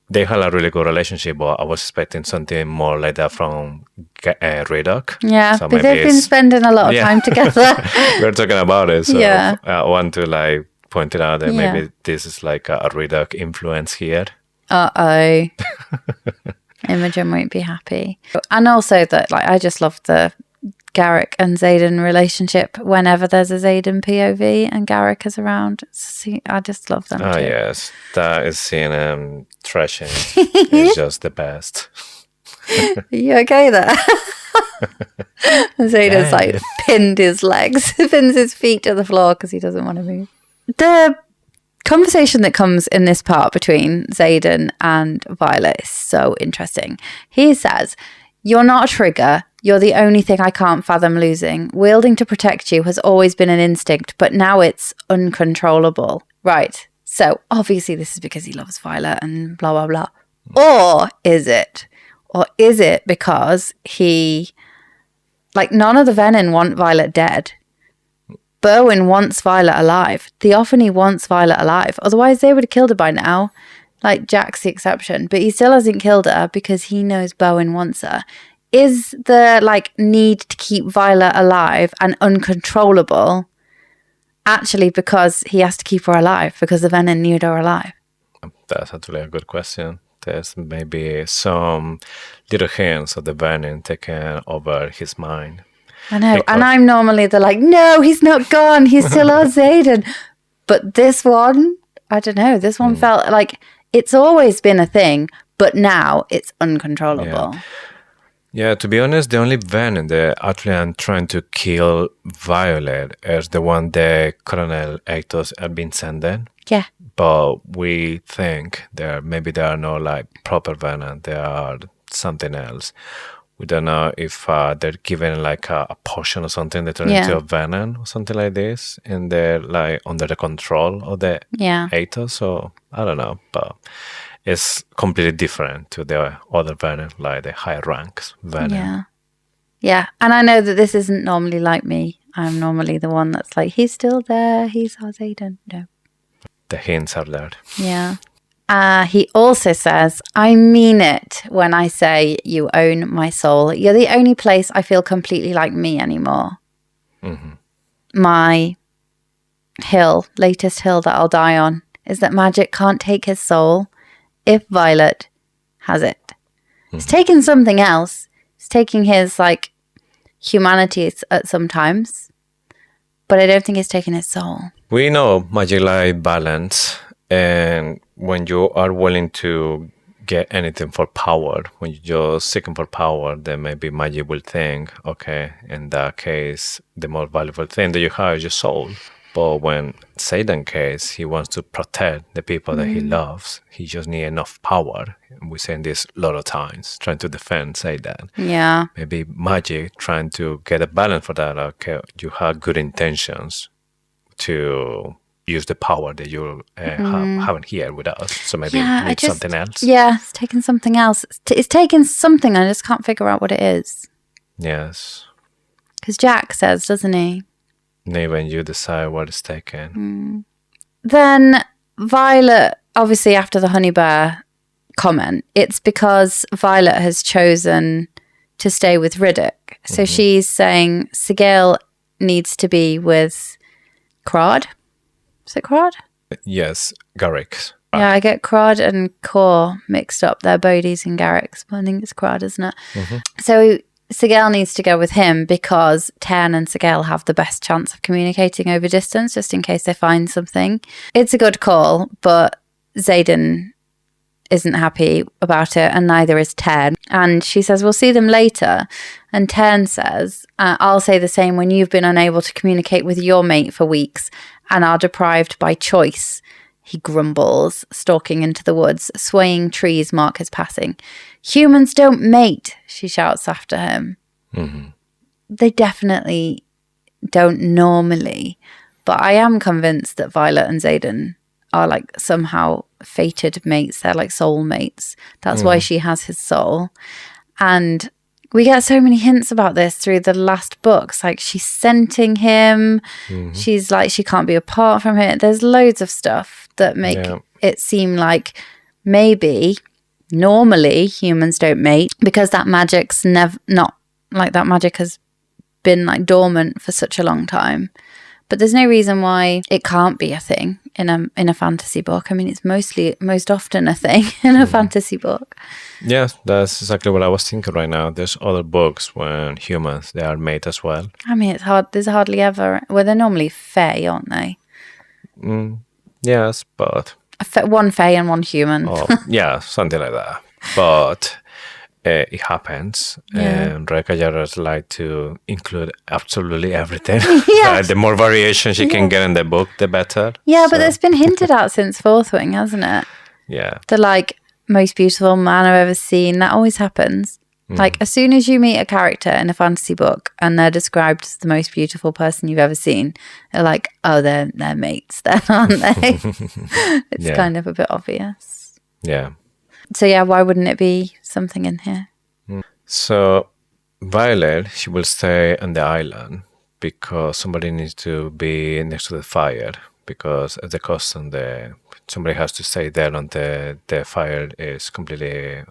Speaker 2: they had a really good relationship, but I was expecting something more like that from Redok.
Speaker 1: Yeah,
Speaker 2: so
Speaker 1: but they've been spending a lot of time together.
Speaker 2: We're talking about it, so I want to like point it out that maybe this is like a Redok influence here.
Speaker 1: Uh-oh. Imogen won't be happy. And also that, like, I just love the Garrick and Xaden relationship whenever there's a Xaden POV and Garrick is around. I just love them too.
Speaker 2: Yes, that is seeing thrashing is just the best.
Speaker 1: Are you okay there? Xaden's like pinned his legs, pins his feet to the floor because he doesn't want to move. The conversation that comes in this part between Xaden and Violet is so interesting. He says, "You're not a trigger. You're the only thing I can't fathom losing. Wielding to protect you has always been an instinct, but now it's uncontrollable." Right. So obviously this is because he loves Violet and blah, blah, blah. Or is it? Or is it because none of the Venin want Violet dead. Berwin wants Violet alive. Theophany wants Violet alive. Otherwise they would have killed her by now. Like, Jack's the exception, but he still hasn't killed her because he knows Bowen wants her. Is the, like, need to keep Violet alive and uncontrollable actually because he has to keep her alive, because the venom need her alive?
Speaker 2: That's actually a good question. There's maybe some little hints of the venom taking over his mind.
Speaker 1: I know, and I'm normally the like, no, he's not gone, he's still on Xaden. But this one, I don't know, this one felt like it's always been a thing, but now it's uncontrollable.
Speaker 2: Yeah, to be honest, the only venom that actually I'm trying to kill Violet is the one that Colonel Atos had been sending.
Speaker 1: Yeah.
Speaker 2: But we think maybe there are no like proper venom, there are something else. We don't know if they're given like a potion or something that turns into a venom or something like this, and they're like under the control of the Atos. So I don't know, but it's completely different to the other venom, like the high ranks venom.
Speaker 1: Yeah, and I know that this isn't normally like me. I'm normally the one that's like, he's still there, he's our Xaden. No.
Speaker 2: The hints are there.
Speaker 1: Yeah. He also says, I mean it when I say you own my soul. You're the only place I feel completely like me anymore.
Speaker 2: Mm-hmm.
Speaker 1: My latest hill that I'll die on, is that magic can't take his soul if Violet has it. It's taking something else. It's taking his, like, humanity at sometimes. But I don't think it's taking his soul.
Speaker 2: We know magic like balance, and when you are willing to get anything for power, when you're just seeking for power, then maybe magic will think, okay, in that case, the most valuable thing that you have is your soul. But when Xaden case, he wants to protect the people that he loves. He just needs enough power. And we're saying this a lot of times, trying to defend Xaden.
Speaker 1: Yeah.
Speaker 2: Maybe magic trying to get a balance for that. Okay, you have good intentions to use the power that you haven't here with us. So maybe you need something else.
Speaker 1: Yeah, it's taking something else. It's taking something. I just can't figure out what it is.
Speaker 2: Yes.
Speaker 1: Because Jack says, doesn't he?
Speaker 2: Even you decide what is taken.
Speaker 1: Then Violet, obviously after the honey bear comment, it's because Violet has chosen to stay with Riddick. So she's saying Sigil needs to be with Crod. Is it Crod?
Speaker 2: Yes, Garrick.
Speaker 1: Yeah, I get Crod and Core mixed up. They're Bodies and Garricks, but I think it's Crod, isn't it? So Sigil needs to go with him because Tern and Sigil have the best chance of communicating over distance, just in case they find something. It's a good call, but Xaden isn't happy about it, and neither is Tern. And she says, we'll see them later. And Tern says, I'll say the same when you've been unable to communicate with your mate for weeks and are deprived by choice. He grumbles, stalking into the woods. Swaying trees mark his passing. Humans don't mate, she shouts after him. They definitely don't normally. But I am convinced that Violet and Xaden are like somehow fated mates. They're like soul mates. That's why she has his soul. And we get so many hints about this through the last books. Like, she's scenting him. She's like, she can't be apart from him. There's loads of stuff that make it seem like maybe normally humans don't mate because that magic's not like that magic has been like dormant for such a long time. But there's no reason why it can't be a thing in a fantasy book. I mean, it's most often a thing in a fantasy book.
Speaker 2: Yes, that's exactly what I was thinking right now. There's other books when humans, they are made as well.
Speaker 1: I mean, it's hard. There's hardly ever. Well, they're normally fae, aren't they?
Speaker 2: Yes, but
Speaker 1: one fae and one human.
Speaker 2: Yeah, something like that. But it happens, and Rekka Jarrah's like to include absolutely everything. The more variation she can get in the book, the better.
Speaker 1: Yeah, but it's been hinted at since Fourth Wing, hasn't it?
Speaker 2: Yeah.
Speaker 1: The like most beautiful man I've ever seen. That always happens. Like, as soon as you meet a character in a fantasy book and they're described as the most beautiful person you've ever seen, they're like, oh, they're mates then, aren't they? It's kind of a bit obvious.
Speaker 2: Yeah.
Speaker 1: So yeah, why wouldn't it be something in here?
Speaker 2: So Violet, she will stay on the island because somebody needs to be next to the fire because at the custom, somebody has to stay there until the fire is completely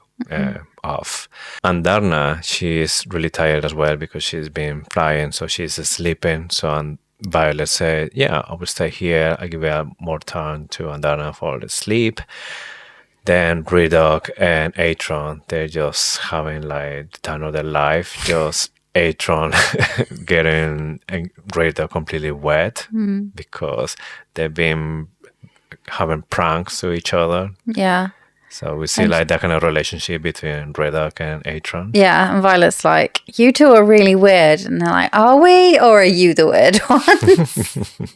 Speaker 2: off. And Darna, she's really tired as well because she's been flying, so she's sleeping. So Violet said, yeah, I will stay here. I give her more time to Andarna for the sleep. Then Redog and Atron, they're just having like the time of their life. Just Atron getting Redog completely wet because they've been having pranks to each other.
Speaker 1: Yeah.
Speaker 2: So we see like that kind of relationship between Redog and Atron.
Speaker 1: Yeah, and Violet's like, you two are really weird. And they're like, are we? Or are you the weird one?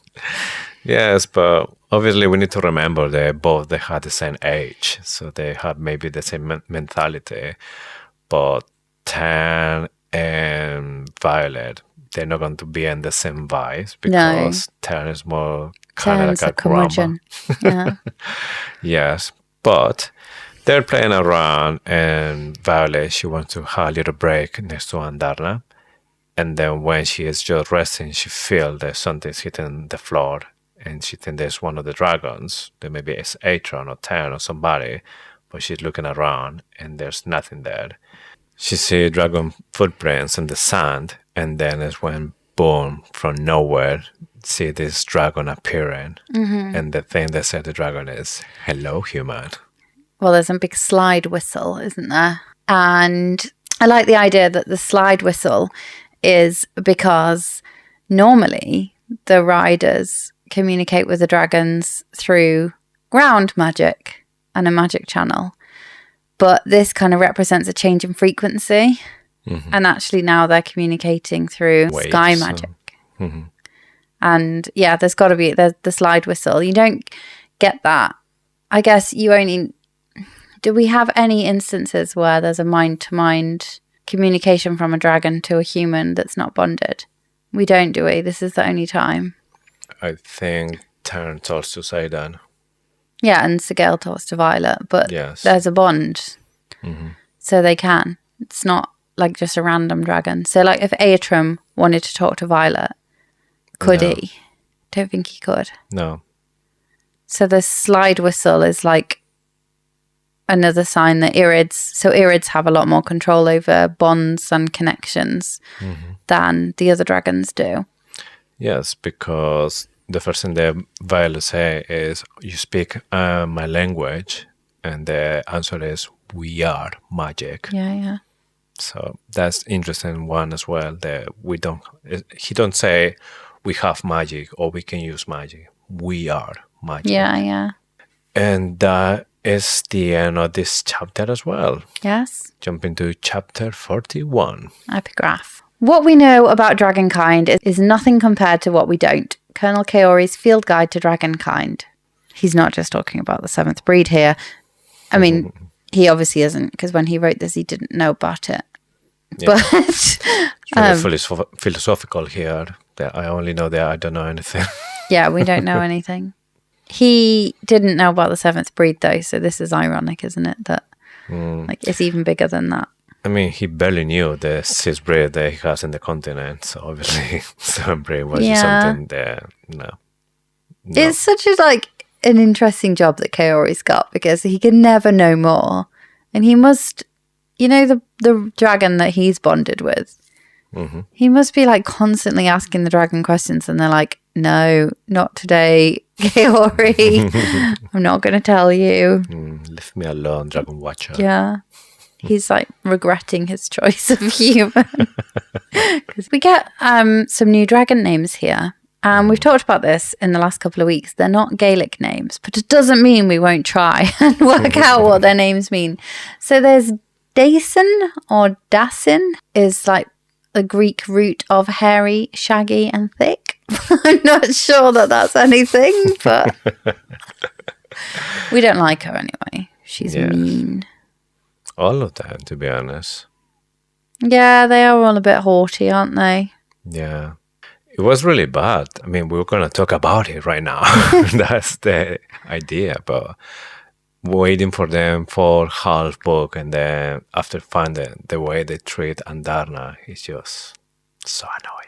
Speaker 2: Yes, but obviously we need to remember they had the same age. So they had maybe the same mentality. But Tan and Violet, they're not going to be in the same vibes because Tan is more kind of like a grandma.
Speaker 1: Yeah.
Speaker 2: Yes, but they're playing around, and Violet, she wants to have a little break next to Andarna. And then when she is just resting, she feels that something's hitting the floor. And she thinks there's one of the dragons. That maybe it's Atron or Tan or somebody. But she's looking around, and there's nothing there. She sees dragon footprints in the sand. And then it's when, boom, from nowhere, see this dragon appearing. And the thing that said the dragon is, hello, human.
Speaker 1: Well, there's a big slide whistle, isn't there? And I like the idea that the slide whistle is because normally the riders communicate with the dragons through ground magic and a magic channel. But this kind of represents a change in frequency. And actually now they're communicating through sky magic. And yeah, there's got to be the slide whistle. You don't get that. I guess you only... Do we have any instances where there's a mind-to-mind communication from a dragon to a human that's not bonded? We don't, do we? This is the only time.
Speaker 2: I think Taryn talks to Xaden.
Speaker 1: Yeah, and Sigil talks to Violet, but
Speaker 2: yes,
Speaker 1: there's a bond. So they can. It's not like just a random dragon. So like if Aetrum wanted to talk to Violet, could he? Don't think he could.
Speaker 2: No.
Speaker 1: So the slide whistle is like another sign that Irids have a lot more control over bonds and connections than the other dragons do.
Speaker 2: Yes, because the first thing that Violet say is, you speak my language, and the answer is, we are magic.
Speaker 1: Yeah.
Speaker 2: So that's interesting one as well, that he don't say we have magic or we can use magic. We are magic.
Speaker 1: Yeah.
Speaker 2: And that is the end of this chapter as well.
Speaker 1: Yes.
Speaker 2: Jump into chapter 41.
Speaker 1: Epigraph. What we know about dragonkind is nothing compared to what we don't. Colonel Kaori's Field Guide to Dragonkind. He's not just talking about the 7th breed here. I mean, he obviously isn't, because when he wrote this, he didn't know about it. Yeah. But
Speaker 2: it's really philosophical here. That I only know that I don't know anything.
Speaker 1: Yeah, we don't know anything. He didn't know about the 7th breed, though, so this is ironic, isn't it? That like it's even bigger than that.
Speaker 2: I mean, he barely knew the 6th breed that he has in the continent, so obviously 7th breed was something that, no.
Speaker 1: It's such an interesting job that Kaori's got, because he can never know more. And he must, the dragon that he's bonded with, he must be constantly asking the dragon questions, and they're like, no, not today, Kaori. I'm not going to tell you.
Speaker 2: Leave me alone, Dragon Watcher.
Speaker 1: Yeah. He's regretting his choice of human. Because we get some new dragon names here. We've talked about this in the last couple of weeks. They're not Gaelic names, but it doesn't mean we won't try and work out what their names mean. So there's Dason or Dasin is the Greek root of hairy, shaggy, and thick. I'm not sure that that's anything, but we don't like her anyway. She's mean.
Speaker 2: All of them, to be honest.
Speaker 1: Yeah, they are all a bit haughty, aren't they?
Speaker 2: Yeah. It was really bad. I mean, we were going to talk about it right now. That's the idea. But waiting for them for half book, and then after finding the way they treat Andarna, it's just so annoying.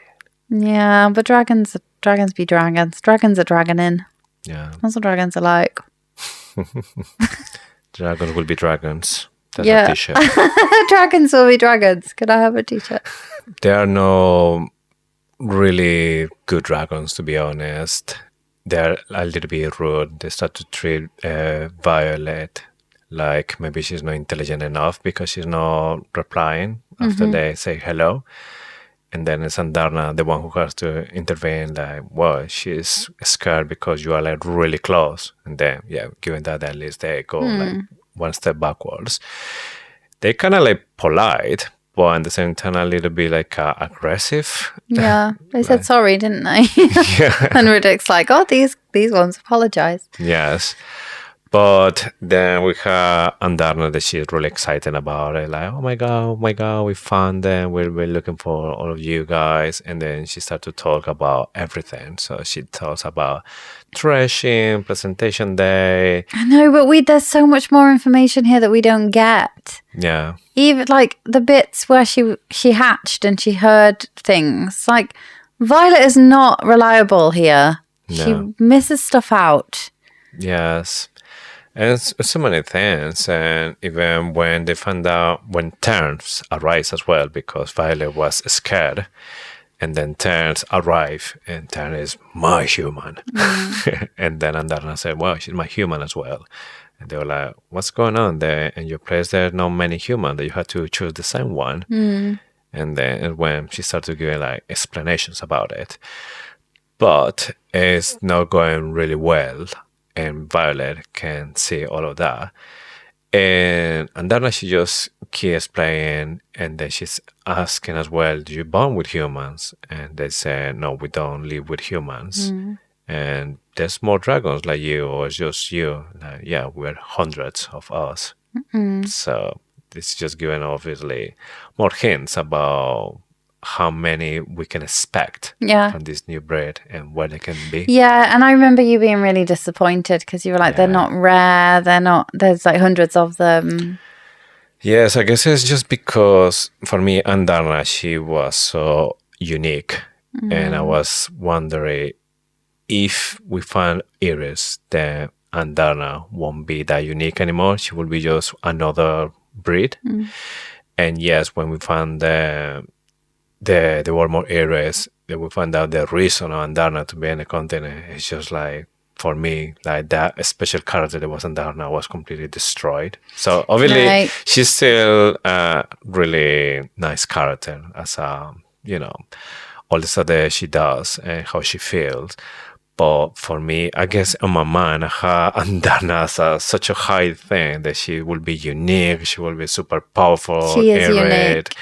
Speaker 1: Yeah, but dragons be dragons. Dragons are dragoning.
Speaker 2: Yeah.
Speaker 1: That's what dragons are like.
Speaker 2: Dragons will be dragons. That's
Speaker 1: Yeah.
Speaker 2: a t-shirt.
Speaker 1: Dragons will be dragons. Could I have a t-shirt?
Speaker 2: There are no really good dragons, to be honest. They're a little bit rude. They start to treat Violet like maybe she's not intelligent enough because she's not replying after they say hello. And then it's Andarna, the one who has to intervene, like, well, she's scared because you are like really close. And then, yeah, given that at least they go like one step backwards. They kind of like polite, but at the same time a little bit like aggressive.
Speaker 1: Yeah. They said sorry, didn't they?
Speaker 2: Yeah.
Speaker 1: And Riddick's like, oh, these ones apologize.
Speaker 2: Yes. But then we have Andarna that she's really excited about it. Like, oh my God, we found them. We're looking for all of you guys. And then she starts to talk about everything. So she talks about threshing, presentation day.
Speaker 1: I know, but there's so much more information here that we don't get.
Speaker 2: Yeah.
Speaker 1: Even like the bits where she hatched and she heard things. Like Violet is not reliable here.
Speaker 2: No.
Speaker 1: She misses stuff out.
Speaker 2: Yes. And so many things. And even when they found out, when Terns arrives as well, because Violet was scared. And then Terns arrive, and Terns is my human. And then Andarna said, well, she's my human as well. And they were like, what's going on there? In your place, there are not many humans, that you had to choose the same one. And then when she started giving like explanations about it. But it's not going really well. And Violet can see all of that. And Andarna, she just keeps playing, and then she's asking as well, do you bond with humans? And they say, no, we don't live with humans. And there's more dragons like you, or it's just you. Like, yeah, we're hundreds of us. So it's just giving obviously more hints about how many we can expect from this new breed and where they can be.
Speaker 1: Yeah, and I remember you being really disappointed because you were like, they're not rare, there's like hundreds of them.
Speaker 2: Yes, I guess it's just because for me, Andarna, she was so unique. And I was wondering if we find Irids, then Andarna won't be that unique anymore. She will be just another breed. And yes, when we found there were more Irids, then we found out the reason of Andarna to be in the continent. It's just like, for me, like that special character that was Andarna was completely destroyed. So obviously, she's still a really nice character as a, all the stuff that she does and how she feels. But for me, I guess on my mind, I have Andarna as such a high thing that she will be unique, she will be super powerful,
Speaker 1: she is unique.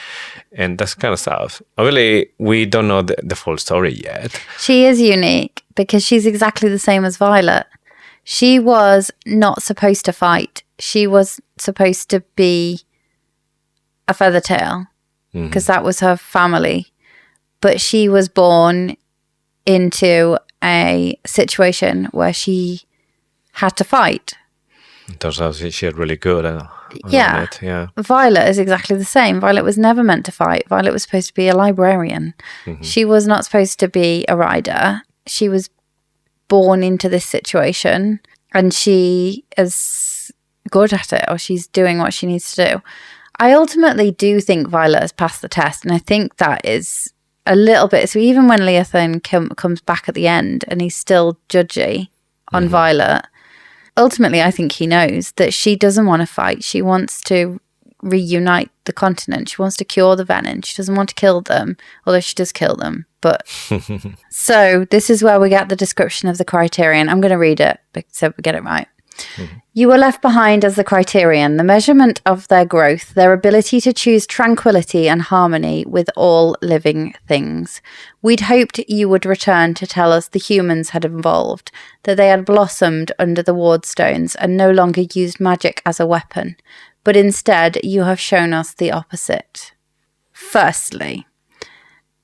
Speaker 2: And that kind of stuff. Obviously, we don't know the full story yet.
Speaker 1: She is unique because she's exactly the same as Violet. She was not supposed to fight. She was supposed to be a feathertail because that was her family. But she was born into a situation where she had to fight.
Speaker 2: It turns out she's really good at it. Yeah.
Speaker 1: Violet is exactly the same. Violet was never meant to fight. Violet was supposed to be a librarian. She was not supposed to be a rider. She was born into this situation and she is good at it, or she's doing what she needs to do. I ultimately do think Violet has passed the test, and I think that is a little bit. So even when Leothan comes back at the end and he's still judgy on Violet, ultimately I think he knows that she doesn't want to fight. She wants to reunite the continent. She wants to cure the venom. She doesn't want to kill them, although she does kill them. But so this is where we get the description of the Criterion. I'm going to read it so we get it right. You were left behind as the Criterion, the measurement of their growth, their ability to choose tranquility and harmony with all living things. We'd hoped you would return to tell us the humans had evolved, that they had blossomed under the wardstones and no longer used magic as a weapon. But instead, you have shown us the opposite. Firstly,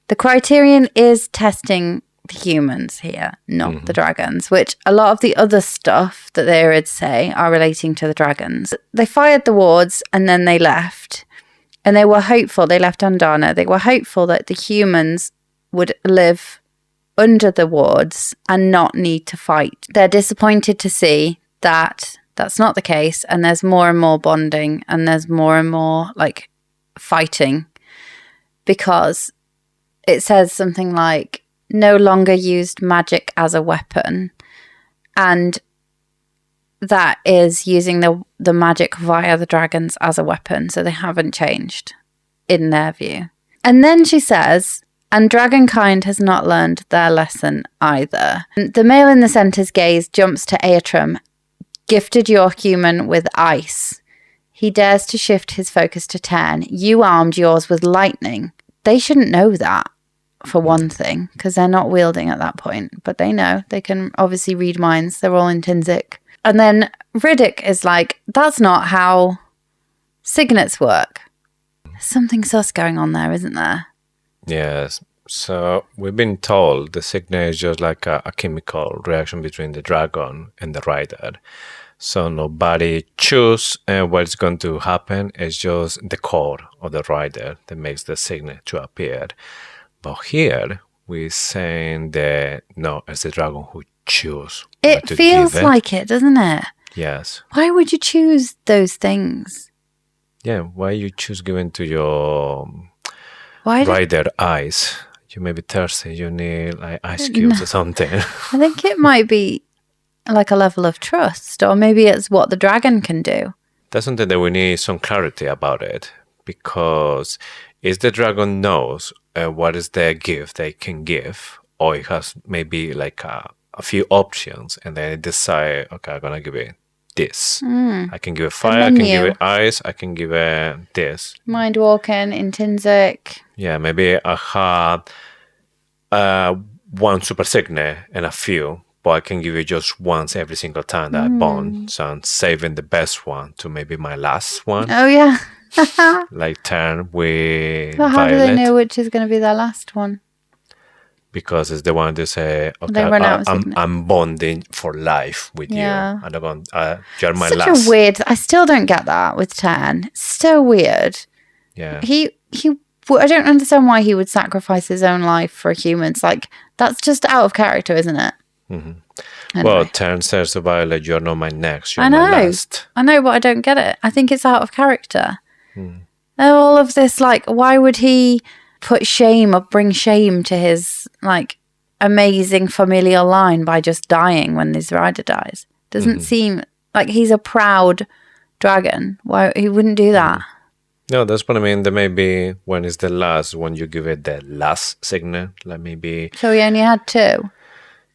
Speaker 1: the Criterion is testing the humans here, not the dragons, which a lot of the other stuff that the Irids say are relating to the dragons. They fired the wards and then they left. And they were hopeful, they left Andarna, they were hopeful that the humans would live under the wards and not need to fight. They're disappointed to see that that's not the case, and there's more and more bonding, and there's more and more like fighting, because it says something like no longer used magic as a weapon, and that is using the magic via the dragons as a weapon, so they haven't changed in their view. And then she says, and dragonkind has not learned their lesson either. The male in the centre's gaze jumps to Aetrum, gifted your human with ice. He dares to shift his focus to Tern. You armed yours with lightning. They shouldn't know that, for one thing, because they're not wielding at that point, but they know. They can obviously read minds. They're all intrinsic. And then Riddick is like, that's not how signets work. There's something sus going on there, isn't there?
Speaker 2: Yes. So we've been told the signet is just like a chemical reaction between the dragon and the rider. So nobody choose what's going to happen. It's just the core of the rider that makes the signet to appear. But here we're saying that no, it's the dragon who choose.
Speaker 1: It feels like it, doesn't it?
Speaker 2: Yes.
Speaker 1: Why would you choose those things?
Speaker 2: Yeah, why you choose giving to your rider ice? You may be thirsty. You need like ice cubes or something.
Speaker 1: I think it might be like a level of trust, or maybe it's what the dragon can do.
Speaker 2: That's something that we need some clarity about it, because if the dragon knows what is their gift they can give, or it has maybe like a few options, and then it decide, okay, I'm gonna give it this. I can give it fire, I can give it ice, I can give it this.
Speaker 1: Mind walking, intrinsic.
Speaker 2: Yeah, maybe I had one super signet and a few, but I can give it just once every single time that I bond. So I'm saving the best one to maybe my last one.
Speaker 1: Oh, yeah.
Speaker 2: Like Tern with
Speaker 1: But how
Speaker 2: Violet.
Speaker 1: do they know which is going to be their last one?
Speaker 2: Because it's the one to say, okay,
Speaker 1: They run out of signet.
Speaker 2: I'm bonding for life with
Speaker 1: Yeah.
Speaker 2: you. I'm going, you're my
Speaker 1: Such
Speaker 2: last.
Speaker 1: a weird... I still don't get that with Tern. So weird.
Speaker 2: Yeah.
Speaker 1: I don't understand why he would sacrifice his own life for humans. Like, that's just out of character, isn't it?
Speaker 2: Mm-hmm.
Speaker 1: Anyway.
Speaker 2: Well, Tern says to Violet, you're not my next, you're
Speaker 1: I know.
Speaker 2: my last.
Speaker 1: I know, but I don't get it. I think it's out of character. All of this, like, why would he put shame or bring shame to his, like, amazing familial line by just dying when his rider dies? Doesn't seem like he's a proud dragon. Why he wouldn't do that?
Speaker 2: No, that's what I mean. There may be when it's the last, when you give it the last signet, like maybe.
Speaker 1: So he only had two.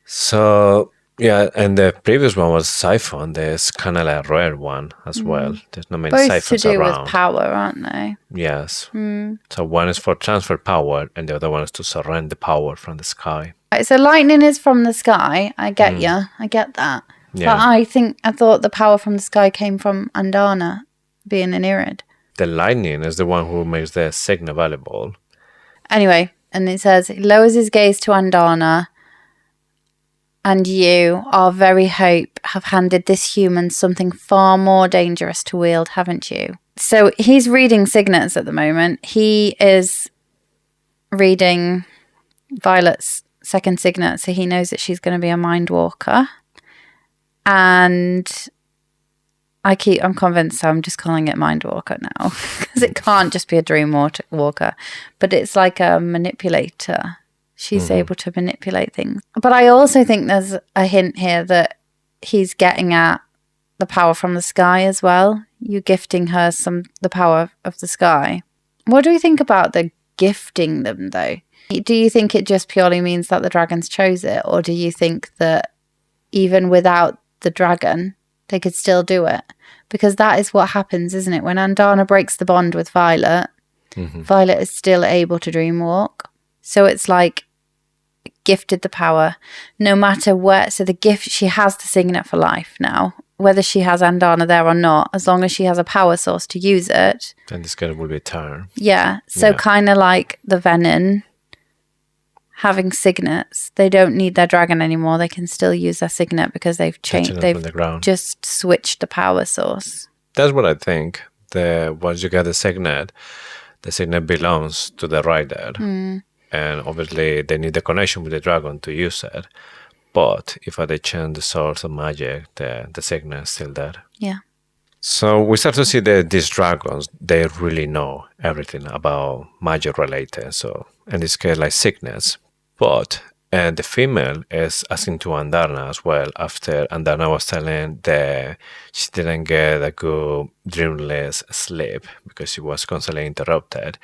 Speaker 2: So, yeah, and the previous one was Siphon. There's kind of like a rare one as well. There's not many
Speaker 1: Both
Speaker 2: siphons
Speaker 1: to do
Speaker 2: around.
Speaker 1: with power, aren't they?
Speaker 2: Yes. So one is for transfer power, and the other one is to surrender power from the sky.
Speaker 1: Right, so lightning is from the sky. I get you. I get that.
Speaker 2: Yeah.
Speaker 1: But I thought the power from the sky came from Andana being an Irid.
Speaker 2: The lightning is the one who makes the signet valuable.
Speaker 1: Anyway, and it says, he lowers his gaze to Andana, and you, our very hope, have handed this human something far more dangerous to wield, haven't you? So he's reading signets at the moment. He is reading Violet's second signet, so he knows that she's going to be a mind walker. And I'm convinced, so I'm just calling it mind walker now, because it can't just be a dream walker, but it's like a manipulator. She's able to manipulate things. But I also think there's a hint here that he's getting at the power from the sky as well. You're gifting her the power of the sky. What do we think about the gifting them, though? Do you think it just purely means that the dragons chose it? Or do you think that even without the dragon, they could still do it? Because that is what happens, isn't it? When Andana breaks the bond with Violet, Violet is still able to dreamwalk. So it's like gifted the power no matter where. So the gift, she has the signet for life now, whether she has Andana there or not, as long as she has a power source to use it.
Speaker 2: Then this guy will be Tern.
Speaker 1: Yeah. So kind of like the Venom having signets, they don't need their dragon anymore. They can still use their signet because they've changed. They've just switched the power source.
Speaker 2: That's what I think. Once you get the signet belongs to the rider. and obviously they need the connection with the dragon to use it. But if they change the source of magic, the signal is still there.
Speaker 1: Yeah.
Speaker 2: So we start to see that these dragons, they really know everything about magic related. So in this case, like signets. But the female is asking to Andarna as well, after Andarna was telling that she didn't get a good dreamless sleep because she was constantly interrupted.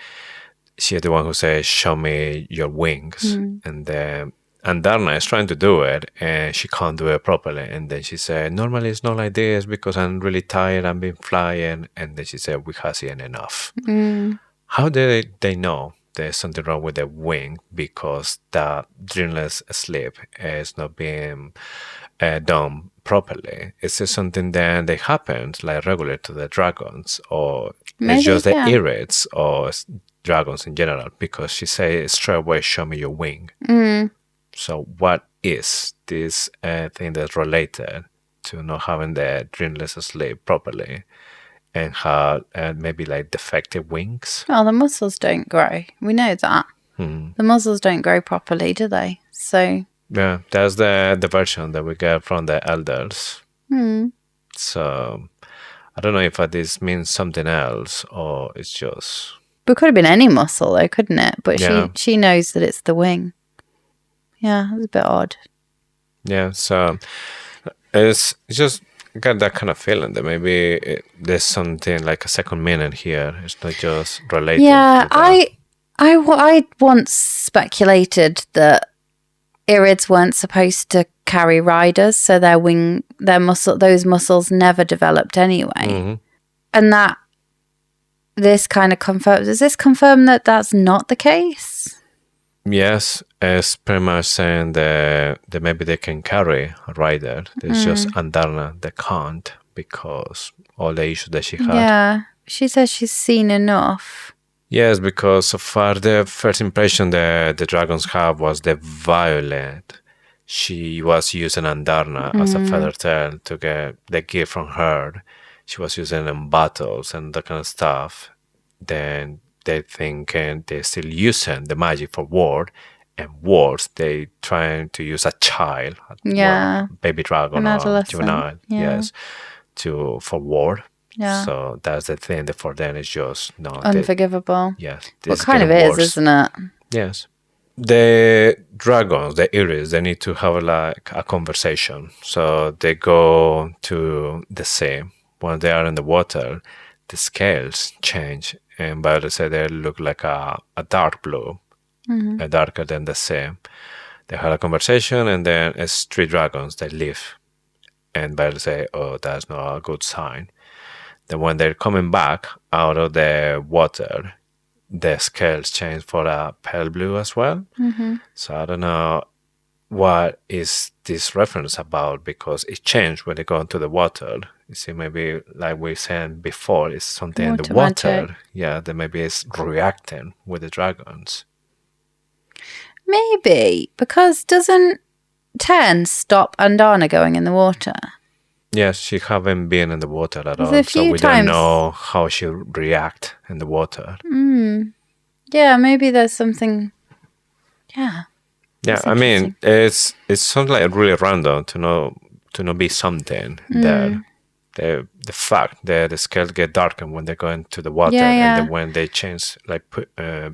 Speaker 2: She is the one who says, "Show me your wings." And then Andarna is trying to do it, and she can't do it properly. And then she said, "Normally it's not like this because I'm really tired, I've been flying." And then she said, "We have seen enough." How did they know there's something wrong with the wing? Because that dreamless sleep is not being done properly. Is it something that they happens like regular to the dragons, or
Speaker 1: Maybe,
Speaker 2: it's just the
Speaker 1: yeah.
Speaker 2: Irids or dragons in general? Because she said straight away, "Show me your wing." So what is this thing that's related to not having the dreamless sleep properly and have maybe like defective wings?
Speaker 1: Well, the muscles don't grow. We know that. The muscles don't grow properly, do they? So
Speaker 2: Yeah, that's the version that we get from the elders. So I don't know if this means something else or it's just...
Speaker 1: But it could have been any muscle though, couldn't it? But
Speaker 2: Yeah.
Speaker 1: she knows that it's the wing. Yeah, it's a bit odd.
Speaker 2: Yeah, so it's just got that kind of feeling that maybe there's something like a second meaning here. It's not just related.
Speaker 1: Yeah,
Speaker 2: to the-
Speaker 1: I once speculated that Irids weren't supposed to carry riders, so those muscles never developed anyway. And that this kind of confirms. Does this confirm that that's not the case?
Speaker 2: Yes, it's pretty much saying that maybe they can carry a rider. It's just Andarna that can't because all the issues that she had.
Speaker 1: Yeah, she says she's seen enough.
Speaker 2: Yes, because so far the first impression that the dragons have was the Violet. She was using Andarna as a feather tail to get the gift from her. She was using it in battles and that kind of stuff. Then they think they're still using the magic for ward, and wards they trying to use a child,
Speaker 1: Yeah.
Speaker 2: baby dragon
Speaker 1: An
Speaker 2: or
Speaker 1: adolescent,
Speaker 2: juvenile,
Speaker 1: yeah.
Speaker 2: yes, for ward.
Speaker 1: Yeah.
Speaker 2: So that's the thing that for them is just no.
Speaker 1: Unforgivable.
Speaker 2: Yes,
Speaker 1: Well,
Speaker 2: this
Speaker 1: it kind of
Speaker 2: getting
Speaker 1: is,
Speaker 2: worse.
Speaker 1: isn't it?
Speaker 2: Yes. The dragons, the Irids, they need to have like a conversation. So they go to the sea. When they are in the water, the scales change. And Violet said they look like a dark blue, darker than the sea. They had a conversation, and then it's 3 dragons, they leave. And Violet said, "Oh, that's not a good sign." Then when they're coming back out of the water, the scales change for a pale blue as well. So I don't know what is this reference about, because it changed when they go into the water. You see, maybe like we said before, it's something in the
Speaker 1: Water
Speaker 2: water.
Speaker 1: magic.
Speaker 2: Yeah, that maybe it's reacting with the dragons.
Speaker 1: Maybe, because doesn't 10 stop Andarna going in the water?
Speaker 2: Yes, she haven't been in the water at
Speaker 1: There's
Speaker 2: all,
Speaker 1: a
Speaker 2: so
Speaker 1: few
Speaker 2: we
Speaker 1: times-
Speaker 2: don't know how she'll react in the water.
Speaker 1: Yeah, maybe there's something. Yeah.
Speaker 2: Yeah,
Speaker 1: That's
Speaker 2: I mean, it's something like really random to not be something there. The fact that the scales get darker when they go into the water,
Speaker 1: Yeah, yeah.
Speaker 2: and then when they change like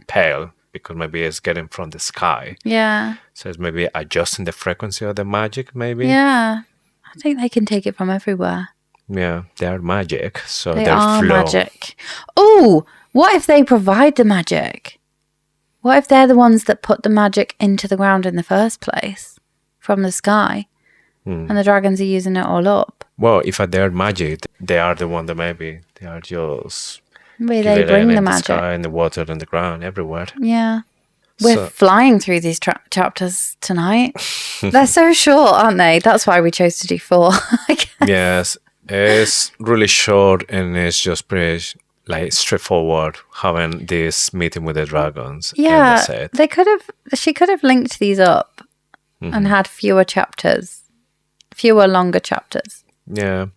Speaker 2: pale, because maybe it's getting from the sky.
Speaker 1: Yeah.
Speaker 2: So it's maybe adjusting the frequency of the magic, maybe.
Speaker 1: Yeah. I think they can take it from everywhere.
Speaker 2: Yeah, they are magic, so
Speaker 1: They
Speaker 2: they'll
Speaker 1: are
Speaker 2: flow.
Speaker 1: magic. Oh, what if they provide the magic? What if they're the ones that put the magic into the ground in the first place from the sky, and the dragons are using it all up?
Speaker 2: Well, if they're magic, they are the one that maybe they are just
Speaker 1: Maybe
Speaker 2: give
Speaker 1: they
Speaker 2: it
Speaker 1: bring
Speaker 2: in
Speaker 1: the
Speaker 2: the
Speaker 1: magic.
Speaker 2: sky, in the water, in the ground, everywhere.
Speaker 1: Yeah. We're
Speaker 2: So-
Speaker 1: flying through these chapters tonight. They're so short, aren't they? That's why we chose to do 4. I guess.
Speaker 2: Yes, it's really short and it's just pretty like straightforward having this meeting with the dragons. And
Speaker 1: Yeah,
Speaker 2: that's it.
Speaker 1: she could have linked these up and had fewer chapters, fewer longer chapters.
Speaker 2: Yeah,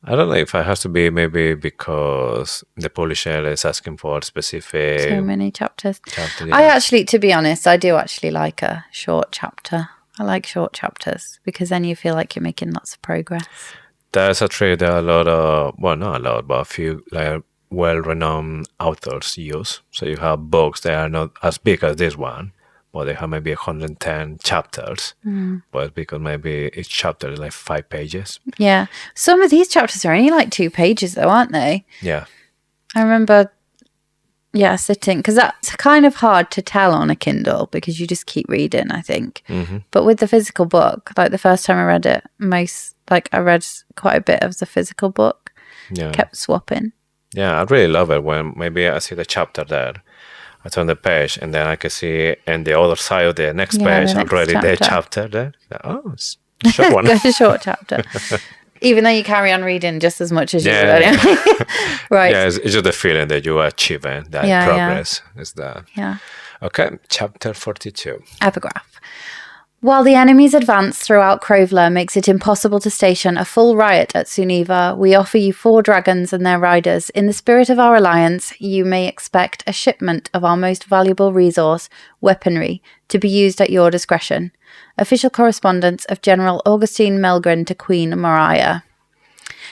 Speaker 2: I don't know if it has to be maybe because the publisher is asking for specific
Speaker 1: So many chapters.
Speaker 2: chapter.
Speaker 1: I
Speaker 2: Yeah.
Speaker 1: actually, to be honest, I do actually like a short chapter. I like short chapters because then you feel like you're making lots of progress.
Speaker 2: There's a trick that a lot of, well, not a lot, but a few like well-renowned authors use. So you have books that are not as big as this one, but they have maybe 110 chapters. But because maybe each chapter is like 5 pages.
Speaker 1: Yeah. Some of these chapters are only like 2 pages though, aren't they?
Speaker 2: Yeah.
Speaker 1: I remember, sitting, because that's kind of hard to tell on a Kindle because you just keep reading, I think. But with the physical book, like the first time I read it, I read quite a bit of the physical book,
Speaker 2: Yeah.
Speaker 1: kept swapping.
Speaker 2: Yeah, I really love it when maybe I see the chapter there. I turn the page and then I can see in the other side of the next
Speaker 1: Yeah,
Speaker 2: page
Speaker 1: the next
Speaker 2: already the
Speaker 1: chapter.
Speaker 2: chapter there. Oh, it's a short one.
Speaker 1: Got a short chapter. Even though you carry on reading just as much as you
Speaker 2: Yeah.
Speaker 1: would anyway. Right.
Speaker 2: Yeah, it's just the feeling that you are achieving that
Speaker 1: Yeah,
Speaker 2: progress. Is that
Speaker 1: Yeah.
Speaker 2: okay? Chapter 42.
Speaker 1: Epigraph. While the enemy's advance throughout Crovler makes it impossible to station a full riot at Suniva, we offer you 4 dragons and their riders. In the spirit of our alliance, you may expect a shipment of our most valuable resource, weaponry, to be used at your discretion. Official correspondence of General Augustine Melgren to Queen Mariah.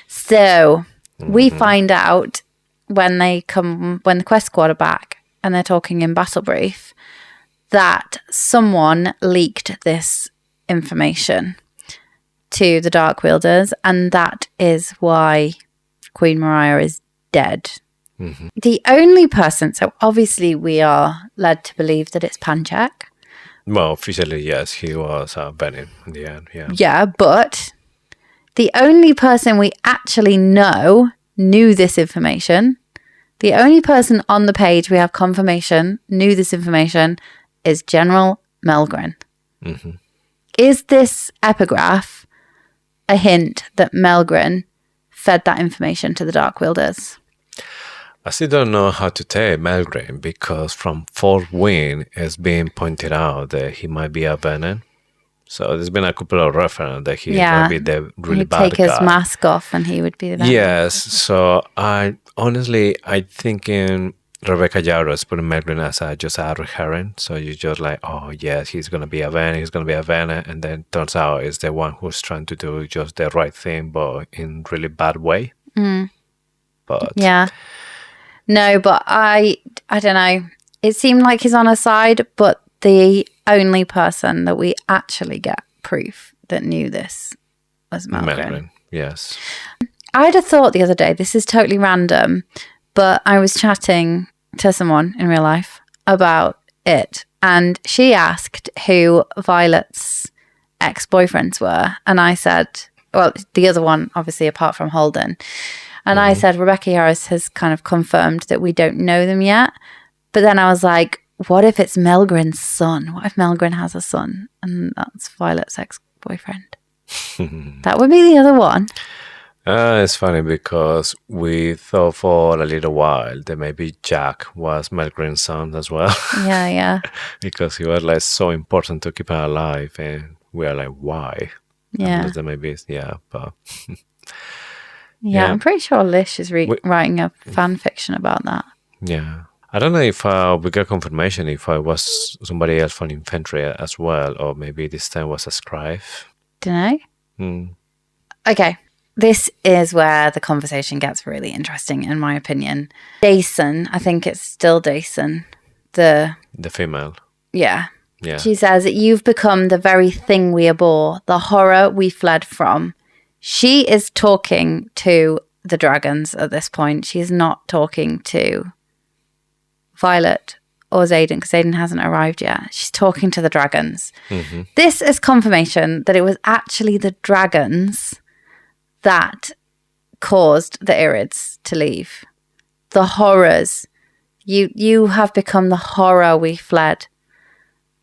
Speaker 1: So, we find out when the quest squad are back and they're talking in battle brief, that someone leaked this information to the Dark Wielders, and that is why Queen Mariah is dead. The only person, so obviously we are led to believe that it's Panchak.
Speaker 2: Well, officially, yes, he was Bennett in the end. Yeah.
Speaker 1: Yeah, but the only person we actually knew this information, the only person on the page we have confirmation knew this information is General Melgren. Is this epigraph a hint that Melgren fed that information to the Dark Wielders?
Speaker 2: I still don't know how to take Melgren because from Fort Wayne it's being pointed out that he might be a Bennett. So there's been a couple of references that he might be the really
Speaker 1: He'd
Speaker 2: bad
Speaker 1: take
Speaker 2: guy.
Speaker 1: his mask off and he would be the bad
Speaker 2: Yes, so I thinking Rebecca Yarrow is putting Melgren as just a red herring. So you're just like, oh yes, he's gonna be a Bennett, and then turns out it's the one who's trying to do just the right thing, but in really bad way. But
Speaker 1: Yeah. No, but I don't know. It seemed like he's on her side, but the only person that we actually get proof that knew this was Melgren.
Speaker 2: Yes.
Speaker 1: I'd have thought the other day, this is totally random, but I was chatting to someone in real life about it, and she asked who Violet's ex-boyfriends were, and I said, well, the other one, obviously, apart from Holden, and I said, Rebecca Harris has kind of confirmed that we don't know them yet, but then I was like, what if it's Melgren's son? What if Melgren has a son, and that's Violet's ex-boyfriend? That would be the other one.
Speaker 2: It's funny because we thought for a little while that maybe Jack was Melgren's son as well.
Speaker 1: Yeah.
Speaker 2: Because he was like so important to keep him alive, and we are like, why?
Speaker 1: Yeah.
Speaker 2: Unless that maybe it's, but
Speaker 1: Yeah,
Speaker 2: Yeah.
Speaker 1: I'm pretty sure Lish is writing a fan fiction about that.
Speaker 2: yeah. I don't know if we got confirmation if I was somebody else from infantry as well, or maybe this time was a scribe.
Speaker 1: Don't know. Okay, this is where the conversation gets really interesting, in my opinion. Dason, I think it's still Dason.
Speaker 2: The female.
Speaker 1: Yeah.
Speaker 2: Yeah.
Speaker 1: She says, you've become the very thing we abhor, the horror we fled from. She is talking to the dragons at this point. She's not talking to Violet or Xaden, because Xaden hasn't arrived yet. She's talking to the dragons. This is confirmation that it was actually the dragons that caused the Irids to leave. The horrors. You have become the horror we fled.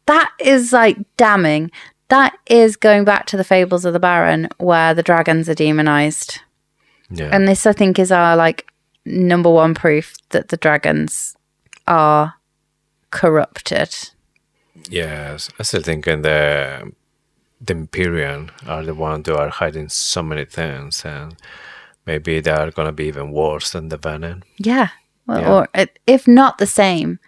Speaker 1: That is like damning. That is going back to the Fables of the Baron, where the dragons are demonized.
Speaker 2: Yeah.
Speaker 1: And this, I think, is our like number one proof that the dragons are corrupted.
Speaker 2: Yes. I still think the Empyrean are the ones who are hiding so many things, and Maybe they are going to be even worse than the Venom.
Speaker 1: Yeah. Well,
Speaker 2: Yeah.
Speaker 1: or if not the same.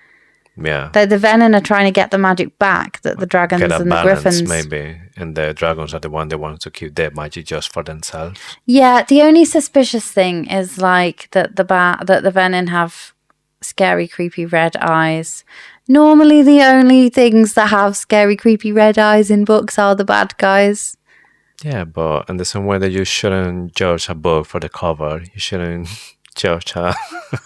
Speaker 2: Yeah.
Speaker 1: The Venom are trying to get the magic back that the dragons
Speaker 2: Get a
Speaker 1: and the
Speaker 2: balance,
Speaker 1: griffins.
Speaker 2: maybe. And the dragons are the one that want to keep their magic just for themselves.
Speaker 1: Yeah, the only suspicious thing is like that the Venom have scary, creepy red eyes. Normally, the only things that have scary, creepy red eyes in books are the bad guys.
Speaker 2: Yeah, but in the same way that you shouldn't judge a book for the cover, you shouldn't judge a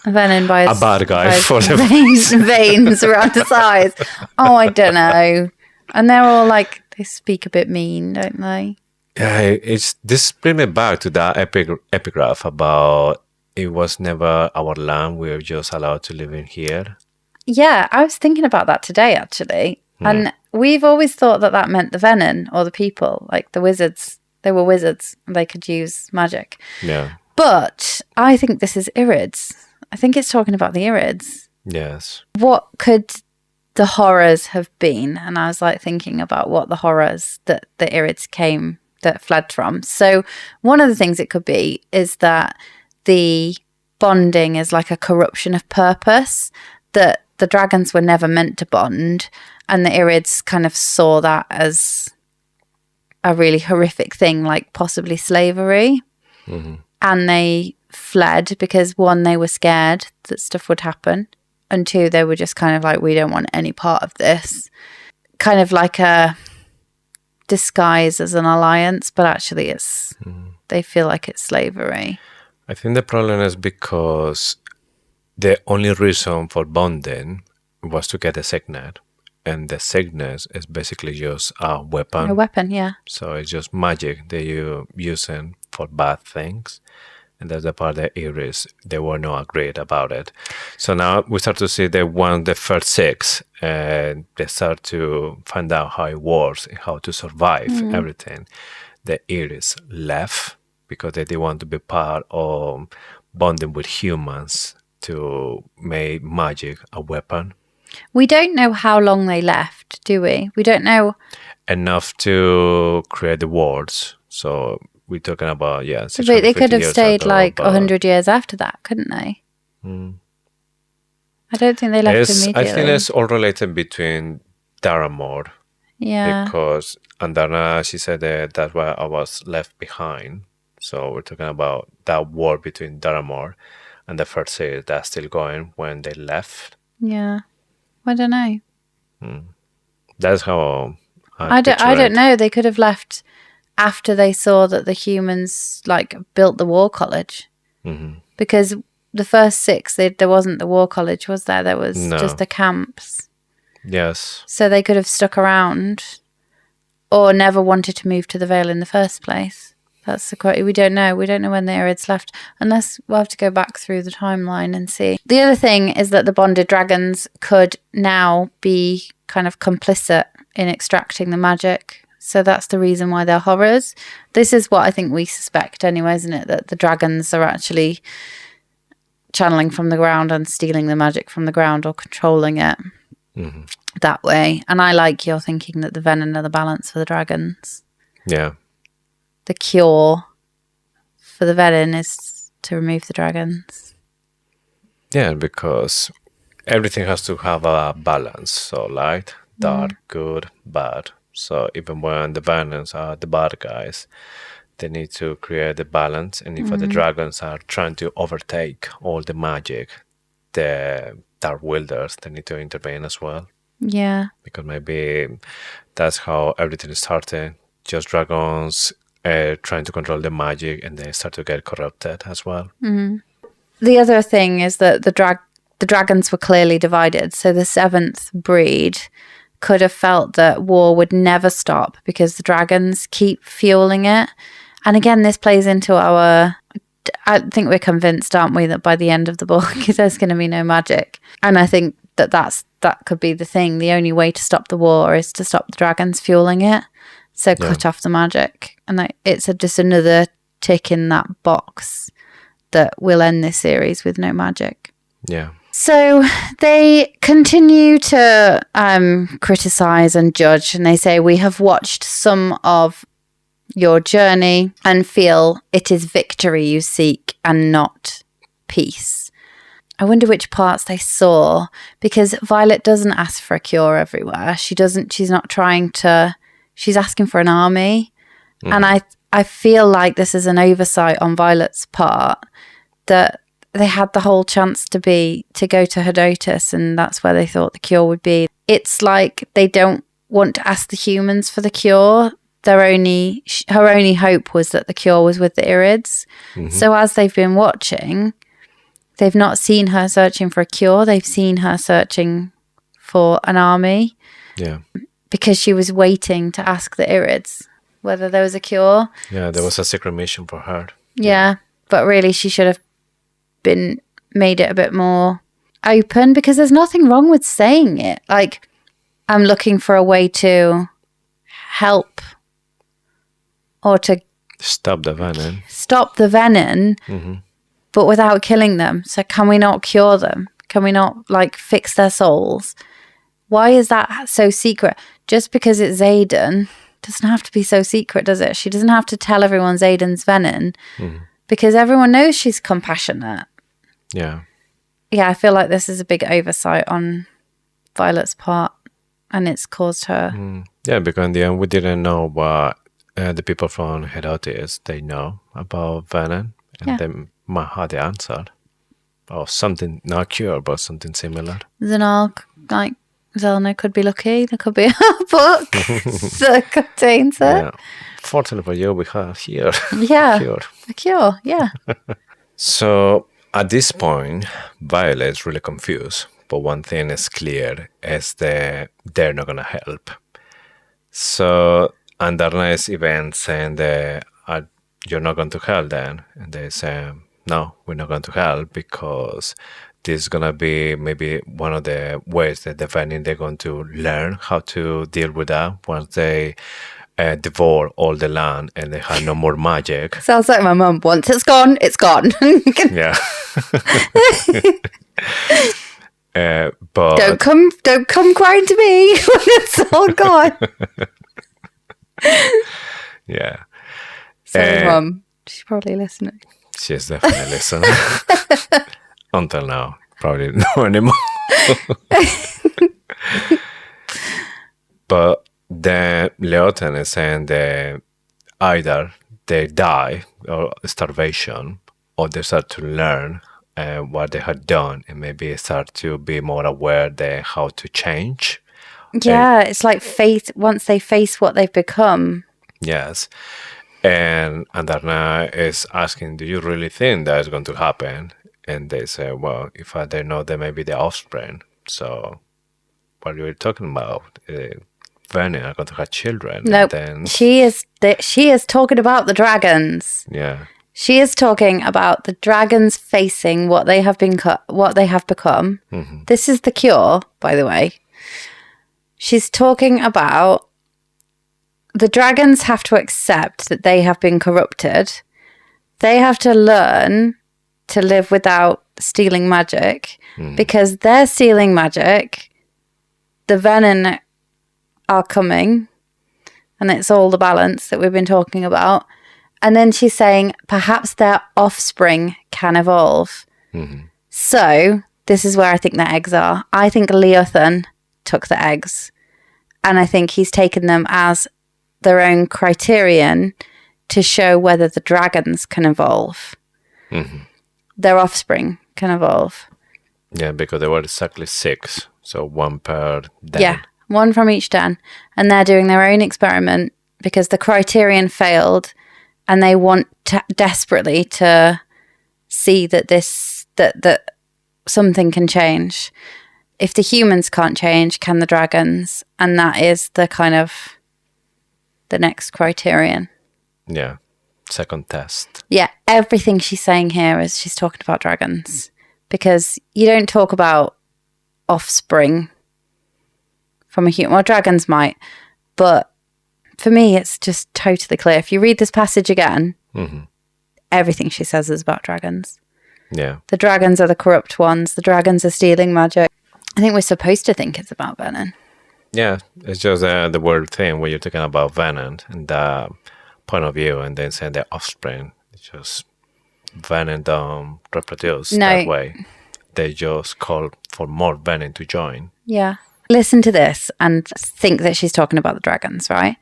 Speaker 1: Venom by
Speaker 2: A bad guy
Speaker 1: by his
Speaker 2: for the
Speaker 1: veins around his eyes. Oh, I don't know. And they're all like, they speak a bit mean, don't they?
Speaker 2: Yeah, it's this brings me back to that epigraph about it was never our land. We're just allowed to live in here.
Speaker 1: Yeah, I was thinking about that today, actually. And we've always thought that that meant the Venom or the people, like the wizards. They were wizards and they could use magic.
Speaker 2: Yeah.
Speaker 1: But I think this is Irids. I think it's talking about the Irids.
Speaker 2: Yes.
Speaker 1: What could the horrors have been? And I was like thinking about what the horrors that the Irids that fled from. So one of the things it could be is that the bonding is like a corruption of purpose, that the dragons were never meant to bond, and the Irids kind of saw that as a really horrific thing, like possibly slavery.
Speaker 2: Mm-hmm.
Speaker 1: And they fled because, one, they were scared that stuff would happen, and two, they were just kind of like, we don't want any part of this. Kind of like a disguise as an alliance, but actually it's they feel like it's slavery.
Speaker 2: I think the problem is because the only reason for bonding was to get a signet, and the signet is basically just a weapon.
Speaker 1: A weapon, yeah.
Speaker 2: So it's just magic that you're using for bad things. And that's the part that Irids, they were not agreed about it. So now we start to see they won the first 6, and they start to find out how it works and how to survive everything. The Irids left because they didn't want to be part of bonding with humans to make magic a weapon.
Speaker 1: We don't know how long they left, do we? We don't know.
Speaker 2: Enough to create the words. So we're talking about, yeah.
Speaker 1: But they could have stayed
Speaker 2: ago,
Speaker 1: like
Speaker 2: but
Speaker 1: 100 years after that, couldn't they? I don't think they left immediately.
Speaker 2: I think it's all related between Tyrrendor.
Speaker 1: Yeah.
Speaker 2: Because Andana, she said that's why I was left behind. So we're talking about that war between Tyrrendor and the first series that's still going when they left.
Speaker 1: Yeah. I don't know.
Speaker 2: That's how
Speaker 1: I don't know. They could have left after they saw that the humans like built the war college. Because the first 6, there wasn't the war college, was there? There was just the camps.
Speaker 2: Yes.
Speaker 1: So they could have stuck around or never wanted to move to the Vale in the first place. That's the quote. We don't know. We don't know when the Irids left, unless we'll have to go back through the timeline and see. The other thing is that the bonded dragons could now be kind of complicit in extracting the magic. So that's the reason why they're horrors. This is what I think we suspect anyway, isn't it? That the dragons are actually channeling from the ground and stealing the magic from the ground or controlling it that way. And I like your thinking that the venom are the balance for the dragons.
Speaker 2: Yeah.
Speaker 1: The cure for the venom is to remove the dragons.
Speaker 2: Yeah, because everything has to have a balance. So light, dark, good, bad. So even when the venoms are the bad guys, they need to create the balance. And if the dragons are trying to overtake all the magic, the dark wielders, they need to intervene as well.
Speaker 1: Yeah.
Speaker 2: Because maybe that's how everything started. Just dragons trying to control the magic, and they start to get corrupted as well.
Speaker 1: The other thing is that the dragons were clearly divided. So the 7th breed could have felt that war would never stop because the dragons keep fueling it. And again, this plays into our... I think we're convinced, aren't we, that by the end of the book there's going to be no magic. And I think that could be the thing. The only way to stop the war is to stop the dragons fueling it. So cut off the magic. And it's just another tick in that box that will end this series with no magic.
Speaker 2: Yeah.
Speaker 1: So they continue to criticize and judge, and they say, we have watched some of your journey and feel it is victory you seek and not peace. I wonder which parts they saw, because Violet doesn't ask for a cure everywhere. She's not trying to, she's asking for an army. And I feel like this is an oversight on Violet's part, that they had the whole chance to go to Hedotus, and that's where they thought the cure would be. It's like they don't want to ask the humans for the cure. Her only hope was that the cure was with the Irids. So as they've been watching, they've not seen her searching for a cure. They've seen her searching for an army.
Speaker 2: Yeah.
Speaker 1: Because she was waiting to ask the Irids whether there was a cure.
Speaker 2: Yeah, there was a secret mission for her.
Speaker 1: Yeah, but really she should have made it a bit more open, because there's nothing wrong with saying it. Like, I'm looking for a way to help or to
Speaker 2: stop the venom.
Speaker 1: But without killing them. So can we not cure them? Can we not, like, fix their souls? Why is that so secret? Just because it's Xaden doesn't have to be so secret, does it? She doesn't have to tell everyone Xaden's venom, because everyone knows she's compassionate.
Speaker 2: Yeah.
Speaker 1: Yeah, I feel like this is a big oversight on Violet's part, and it's caused her.
Speaker 2: Yeah, because in the end we didn't know what the people from Hedotus, they know about venom, and they might have the answer. Or something, not cure, but something similar.
Speaker 1: Xenal, like, Zelna could be lucky. There could be a book that contains it.
Speaker 2: Yeah. Fortunately for you, we have here
Speaker 1: a cure. Yeah.
Speaker 2: So at this point, Violet's really confused. But one thing is clear, is that they're not going to help. So under nice event saying that you're not going to help then. And they say, no, we're not going to help, because this is going to be maybe one of the ways that they're going to learn how to deal with that once they devour all the land and they have no more magic.
Speaker 1: Sounds like my mum. Once it's gone, it's gone.
Speaker 2: Yeah. But
Speaker 1: don't come crying to me when it's all gone.
Speaker 2: Yeah.
Speaker 1: Sorry, Mum. She's probably listening.
Speaker 2: She's definitely listening. Until now, probably not anymore. But then Leoten is saying that either they die or starvation, or they start to learn what they had done, and maybe start to be more aware of how to change.
Speaker 1: Yeah, it's like faith. Once they face what they've become.
Speaker 2: Yes. And Andarna is asking, do you really think that is going to happen? And they say, well, if they know they may be the offspring. So what are you talking about? Vernon are going to have children.
Speaker 1: No, she is talking about the dragons.
Speaker 2: Yeah.
Speaker 1: She is talking about the dragons facing what they have become. This is the cure, by the way. She's talking about the dragons have to accept that they have been corrupted. They have to learn to live without stealing magic, because they're stealing magic. The venom are coming, and it's all the balance that we've been talking about. And then she's saying perhaps their offspring can evolve. So this is where I think the eggs are. I think Leothan took the eggs, and I think he's taken them as their own criterion to show whether the dragons can evolve. Their offspring can evolve.
Speaker 2: Yeah, because there were exactly 6. So one per den.
Speaker 1: Yeah, one from each den. And they're doing their own experiment because the criterion failed, and they want desperately to see that that something can change. If the humans can't change, can the dragons? And that is the kind of the next criterion.
Speaker 2: Yeah. Second test.
Speaker 1: Yeah. Everything she's saying here is she's talking about dragons, because you don't talk about offspring from a human. Well, dragons might, but for me, it's just totally clear. If you read this passage again, everything she says is about dragons.
Speaker 2: Yeah.
Speaker 1: The dragons are the corrupt ones. The dragons are stealing magic. I think we're supposed to think it's about venom.
Speaker 2: Yeah, it's just the word thing when you're talking about venom, and point of view and then send their offspring. It's just venom don't reproduce
Speaker 1: No.
Speaker 2: that way. They just call for more venom to join.
Speaker 1: Yeah. Listen to this and think that she's talking about the dragons, right?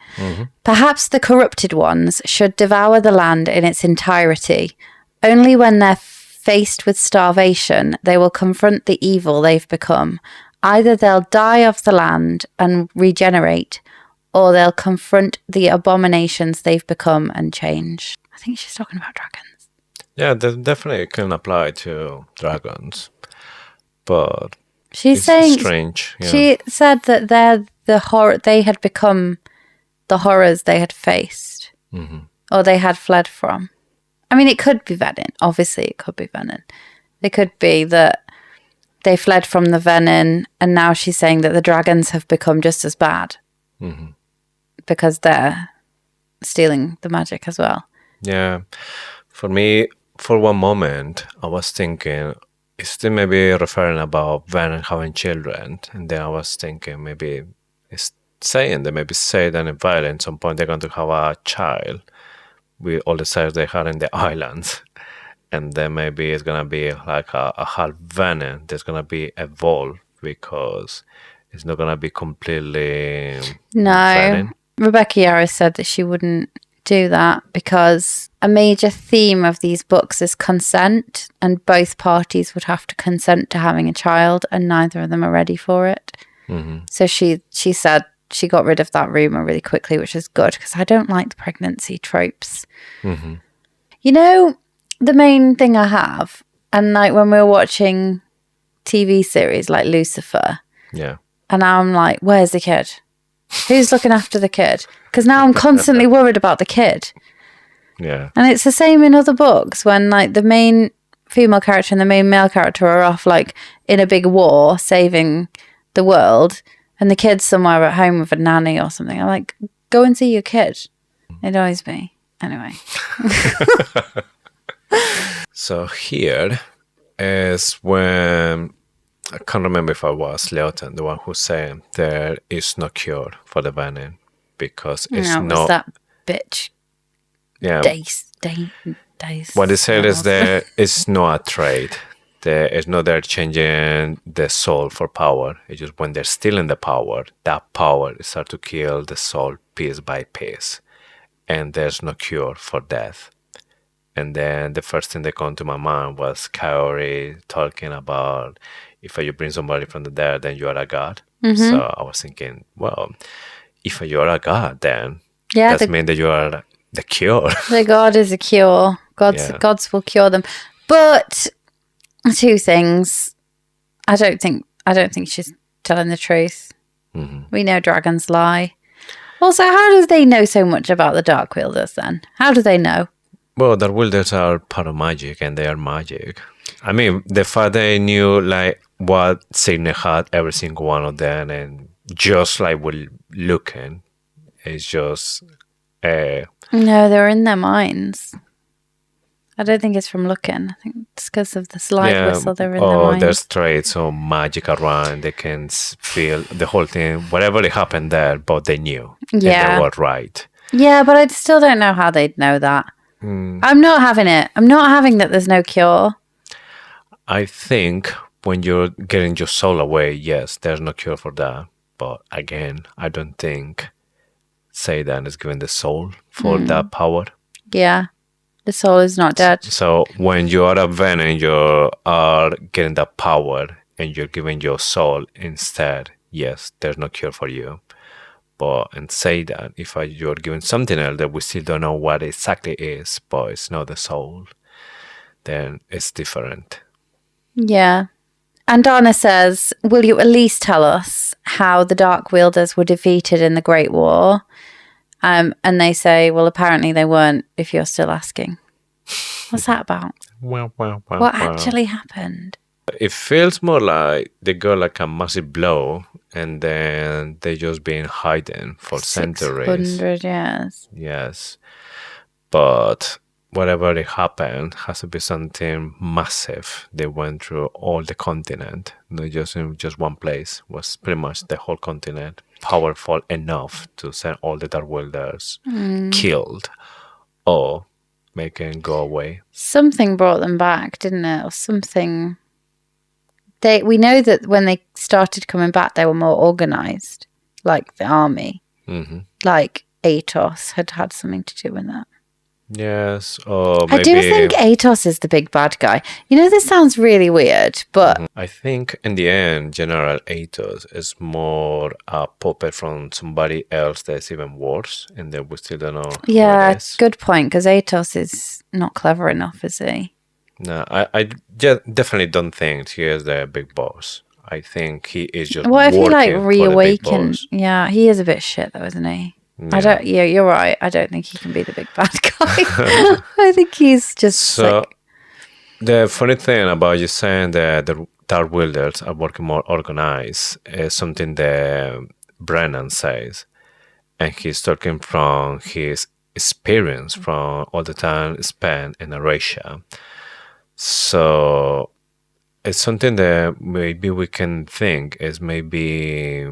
Speaker 1: Perhaps the corrupted ones should devour the land in its entirety. Only when they're faced with starvation, they will confront the evil they've become. Either they'll die of the land and regenerate, or they'll confront the abominations they've become and change. I think she's talking about dragons.
Speaker 2: Yeah, that definitely can apply to dragons. But
Speaker 1: She's
Speaker 2: it's
Speaker 1: saying
Speaker 2: strange. Yeah.
Speaker 1: she said that they're the horror. They had become the horrors they had faced, or they had fled from. I mean, it could be venom. Obviously, it could be venom. It could be that they fled from the venom, and now she's saying that the dragons have become just as bad because they're stealing the magic as well.
Speaker 2: Yeah. For me, for one moment, I was thinking, is it maybe referring about venom having children? And then I was thinking maybe it's saying that maybe Xaden and Violet at some point they're going to have a child with all the sites they had in the islands. And then maybe it's going to be like a half venom that's going to be evolved because it's not going to be completely venom.
Speaker 1: Rebecca Yarros said that she wouldn't do that because a major theme of these books is consent, and both parties would have to consent to having a child, and neither of them are ready for it. So she said she got rid of that rumor really quickly, which is good because I don't like the pregnancy tropes. You know, the main thing I have, and like when we were watching TV series like Lucifer,
Speaker 2: Yeah.
Speaker 1: and now I'm like, where's the kid? Who's looking after the kid? Because now I'm constantly worried about the kid.
Speaker 2: Yeah.
Speaker 1: And it's the same in other books when like the main female character and the main male character are off like in a big war saving the world, and the kid's somewhere at home with a nanny or something. I'm like, go and see your kid. It annoys me. Anyway.
Speaker 2: So here is when I can't remember if I was Leoten, the one who said there is no cure for the venom because it's
Speaker 1: No, it was
Speaker 2: not.
Speaker 1: that bitch.
Speaker 2: Yeah.
Speaker 1: Days.
Speaker 2: What they said is there is not a trade. It's not they're changing the soul for power. It's just when they're stealing the power, that power starts to kill the soul piece by piece. And there's no cure for death. And then the first thing that came to my mind was Kaori talking about if you bring somebody from the dead, then you are a god. So I was thinking, well, if you are a god, then that means that you are the cure.
Speaker 1: The god is a cure. Gods will cure them. But two things. I don't think she's telling the truth. We know dragons lie. Also, how do they know so much about the Dark Wielders then? How do they know?
Speaker 2: Well, Dark Wielders are part of magic and they are magic. I mean, the fact they knew like what signet had every single one of them and just like we're looking is just
Speaker 1: No, they're in their minds. I don't think it's from looking. I think it's because of the slide whistle they're in their minds.
Speaker 2: There's traits of magic around. They can feel the whole thing, whatever happened there, but they knew.
Speaker 1: Yeah.
Speaker 2: And they were right.
Speaker 1: Yeah, but I still don't know how they'd know that. I'm not having it. I'm not having that there's no cure.
Speaker 2: I think when you're getting your soul away, yes, there's no cure for that. But again, I don't think Xaden is given the soul for that power.
Speaker 1: Yeah. The soul is not dead.
Speaker 2: So when you are a venom, you are getting that power and you're giving your soul instead. Yes, there's no cure for you. But and say that if you're given something else that we still don't know what exactly is, but it's not the soul, then it's different.
Speaker 1: Yeah. And Donna says, will you at least tell us how the Dark Wielders were defeated in the Great War? And they say, well, apparently they weren't, if you're still asking. What's that about? What actually happened?
Speaker 2: It feels more like they got like a massive blow and then they just been hiding for centuries.
Speaker 1: 600 years.
Speaker 2: Yes. But whatever it happened has to be something massive. They went through all the continent, not just in just one place. It was pretty much the whole continent. powerful enough to send all the Dark Wielders killed or make them go away.
Speaker 1: Something brought them back, didn't it? Or something. We know that when they started coming back, they were more organized, like the army.
Speaker 2: Mm-hmm.
Speaker 1: Like Atos had something to do with that.
Speaker 2: Yes, or maybe...
Speaker 1: I do think Atos is the big bad guy. You know, this sounds really weird, but...
Speaker 2: I think in the end, General Atos is more a puppet from somebody else that's even worse, and then we still don't know who it is.
Speaker 1: Good point, because Atos is not clever enough, is he?
Speaker 2: No, I definitely don't think he is the big boss. I think he is just
Speaker 1: What if he, like,
Speaker 2: working for the big
Speaker 1: reawakened?
Speaker 2: boss.
Speaker 1: Yeah, he is a bit shit, though, isn't he?
Speaker 2: Yeah.
Speaker 1: You're right. I don't think he can be the big bad guy. I think he's just
Speaker 2: So, the funny thing about you saying that the Dark Wielders are working more organized is something that Brennan says. And he's talking from his experience from all the time spent in Eurasia. So, it's something that maybe we can think is maybe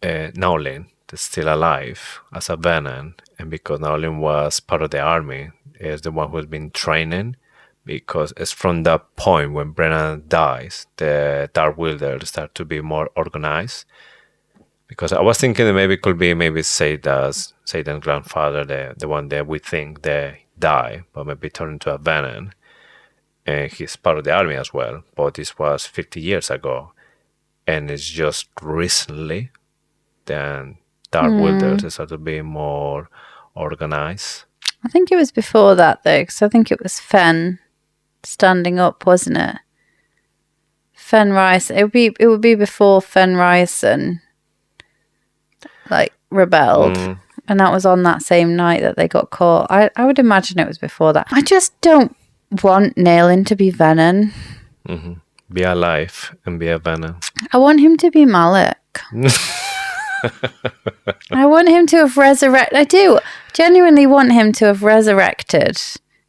Speaker 2: Nowlin is still alive as a Venom, and because Nowlin was part of the army, is the one who's been training, because it's from that point when Brennan dies, the Dark Wielders start to be more organized. Because I was thinking that maybe it could be Satan's grandfather, the one that we think they die, but maybe turned into a Venom. And he's part of the army as well, but this was 50 years ago. And it's just recently that Dark Wielders start to be more organized.
Speaker 1: I think it was before that, though, because I think it was Fen standing up, wasn't it? Fenris. It would be before Fenrison rebelled, and that was on that same night that they got caught. I would imagine it was before that. I just don't want Nailin to be Venom.
Speaker 2: Mm-hmm. Be alive and be a Venom.
Speaker 1: I want him to be Malik. I want him to have resurrected. I do genuinely want him to have resurrected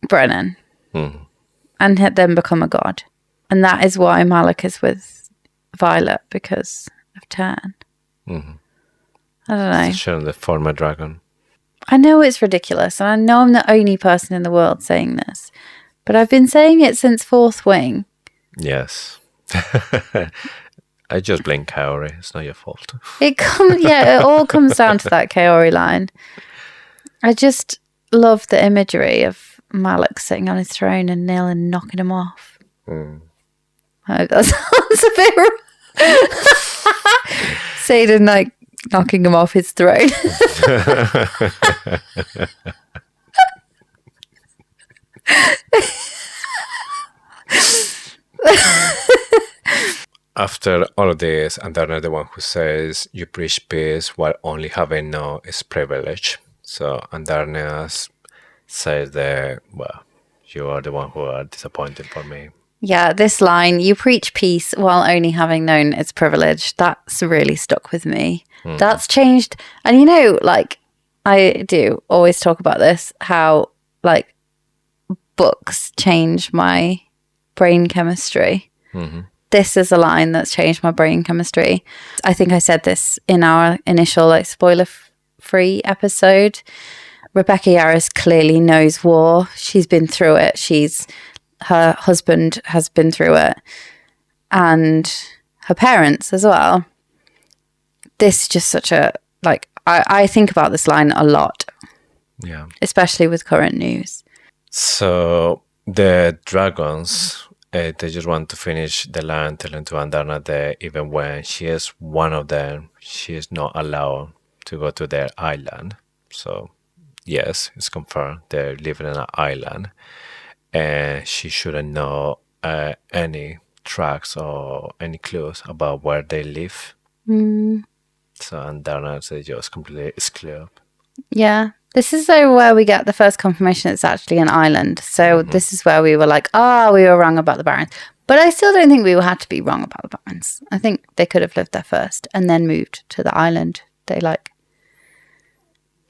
Speaker 1: Brennan and then become a god. And that is why Malik is with Violet, because of Tyrn.
Speaker 2: Mm-hmm.
Speaker 1: I don't know.
Speaker 2: Showing the former dragon.
Speaker 1: I know it's ridiculous, and I know I'm the only person in the world saying this, but I've been saying it since Fourth Wing.
Speaker 2: Yes. I just blame Kaori. It's not your fault.
Speaker 1: It all comes down to that Kaori line. I just love the imagery of Malik sitting on his throne and Nailin knocking him off. I hope that sounds a bit... Xaden, knocking him off his throne.
Speaker 2: After all of this, Andarna is the one who says, you preach peace while only having no is privilege. So Andarna says that, well, you are the one who are disappointed for me.
Speaker 1: Yeah, this line, you preach peace while only having known its privilege, that's really stuck with me. That's changed. And I do always talk about this, how books change my brain chemistry. Mm-hmm. This is a line that's changed my brain chemistry. I think I said this in our initial spoiler-free episode. Rebecca Yarros clearly knows war. She's been through it. Her husband has been through it. And her parents as well. This is just such a... I think about this line a lot.
Speaker 2: Yeah.
Speaker 1: Especially with current news.
Speaker 2: So the dragons... they just want to finish the line, telling to Andarna that even when she is one of them, she is not allowed to go to their island. So, yes, it's confirmed they're living on an island. And she shouldn't know any tracks or any clues about where they live. So Andarna is just completely excluded.
Speaker 1: Yeah. This is where we get the first confirmation it's actually an island. So this is where we were we were wrong about the Barrens. But I still don't think we had to be wrong about the Barrens. I think they could have lived there first and then moved to the island. They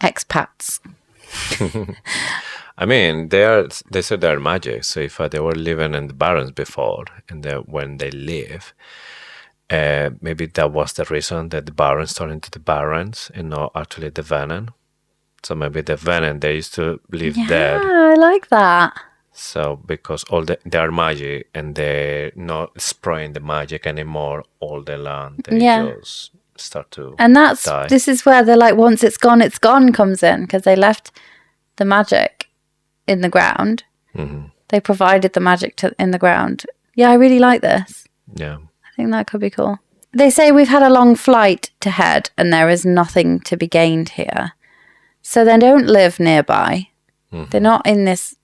Speaker 1: expats.
Speaker 2: I mean, they said they're magic. So if they were living in the Barrens before, and when they leave, Maybe that was the reason that the Barons turned into the Barons and not actually the venom. So maybe the venom, they used to live dead.
Speaker 1: Yeah, I like that.
Speaker 2: So because they are magic and they're not spraying the magic anymore all the land, they just start to
Speaker 1: And
Speaker 2: die.
Speaker 1: this is where they're like, once it's gone comes in, because they left the magic in the ground.
Speaker 2: Mm-hmm.
Speaker 1: They provided the magic in the ground. Yeah, I really like this.
Speaker 2: Yeah.
Speaker 1: I think that could be cool. They say we've had a long flight to head and there is nothing to be gained here. So they don't live nearby.
Speaker 2: Mm-hmm.
Speaker 1: They're not in this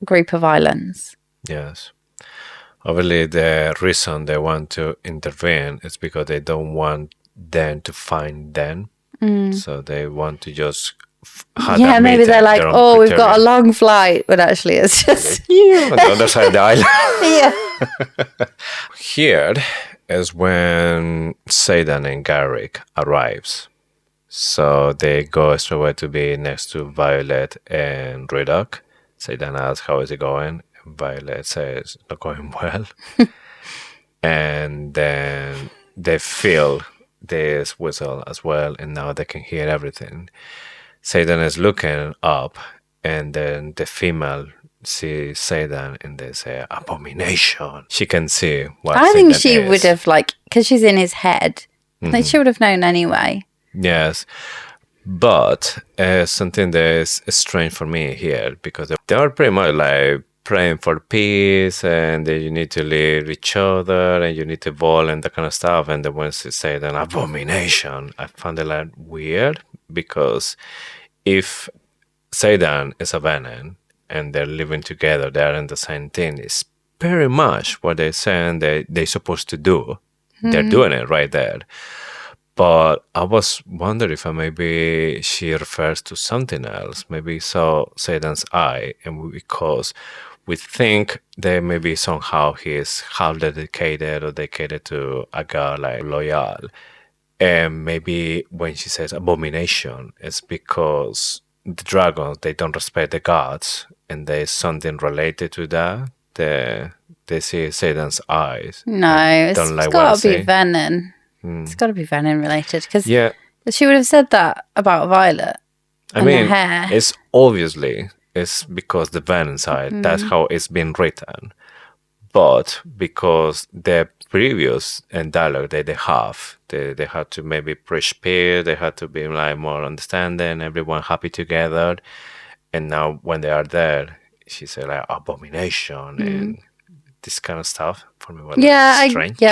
Speaker 1: group of islands.
Speaker 2: Yes. Obviously, the reason they want to intervene is because they don't want them to find them. So they want to just
Speaker 1: maybe they're like, we've got a long flight, but actually it's just
Speaker 2: on the other side of the island.
Speaker 1: yeah.
Speaker 2: Here is when Xaden and Garrick arrives. So they go straight away to be next to Violet and Riddoch. Xaden asks, how is it going? And Violet says, not going well. And then they feel this whistle as well, and now they can hear everything. Xaden is looking up, and then the female sees Xaden, and they say, abomination. She can see what
Speaker 1: I think
Speaker 2: Xaden
Speaker 1: she
Speaker 2: is.
Speaker 1: would have, like, because she's in his head, like she would have known anyway.
Speaker 2: Yes. But something that is strange for me here, because they are pretty much like praying for peace, and that you need to leave each other, and you need to vote and that kind of stuff. And then when she said an abomination, I found it like weird, because if Xaden is a venom and they're living together, they're in the same thing, it's very much what they're saying they're supposed to do. They're doing it right there. But I was wondering if maybe she refers to something else. Maybe saw Xaden's eye, and because we think that maybe somehow he's half dedicated or dedicated to a god like loyal. And maybe when she says abomination, it's because the dragons, they don't respect the gods, and there's something related to that. They see Xaden's eyes.
Speaker 1: No, it's got to be venom. It's got to be venom related, because she would have said that about Violet.
Speaker 2: I mean,
Speaker 1: her hair.
Speaker 2: it's because the venom side. That's how it's been written. But because the previous dialogue that they had to maybe preach peace, they had to be like more understanding, everyone happy together. And now when they are there, she said like abomination and this kind of stuff. For me, was strange.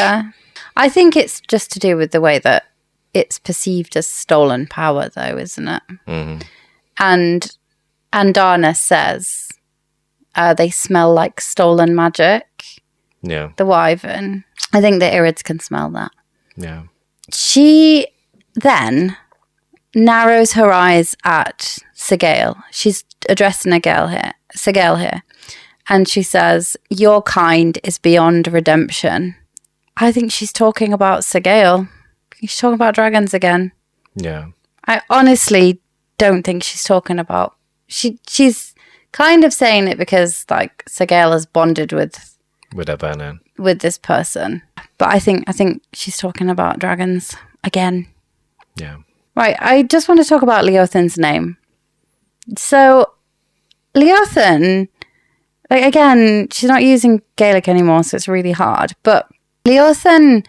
Speaker 1: I think it's just to do with the way that it's perceived as stolen power, though, isn't it?
Speaker 2: Mm-hmm.
Speaker 1: And Andana says they smell like stolen magic.
Speaker 2: Yeah.
Speaker 1: The wyvern. I think the Irids can smell that.
Speaker 2: Yeah.
Speaker 1: She then narrows her eyes at Sigale. She's addressing Sigale here. And she says, your kind is beyond redemption. I think she's talking about Sigale. She's talking about dragons again.
Speaker 2: Yeah.
Speaker 1: I honestly don't think she's talking about... She's kind of saying it because, like, Sigale has bonded with
Speaker 2: a venom.
Speaker 1: With this person. But I think she's talking about dragons again.
Speaker 2: Yeah.
Speaker 1: Right, I just want to talk about Leothan's name. So, Leothan, like, again, she's not using Gaelic anymore, so it's really hard. But Leothan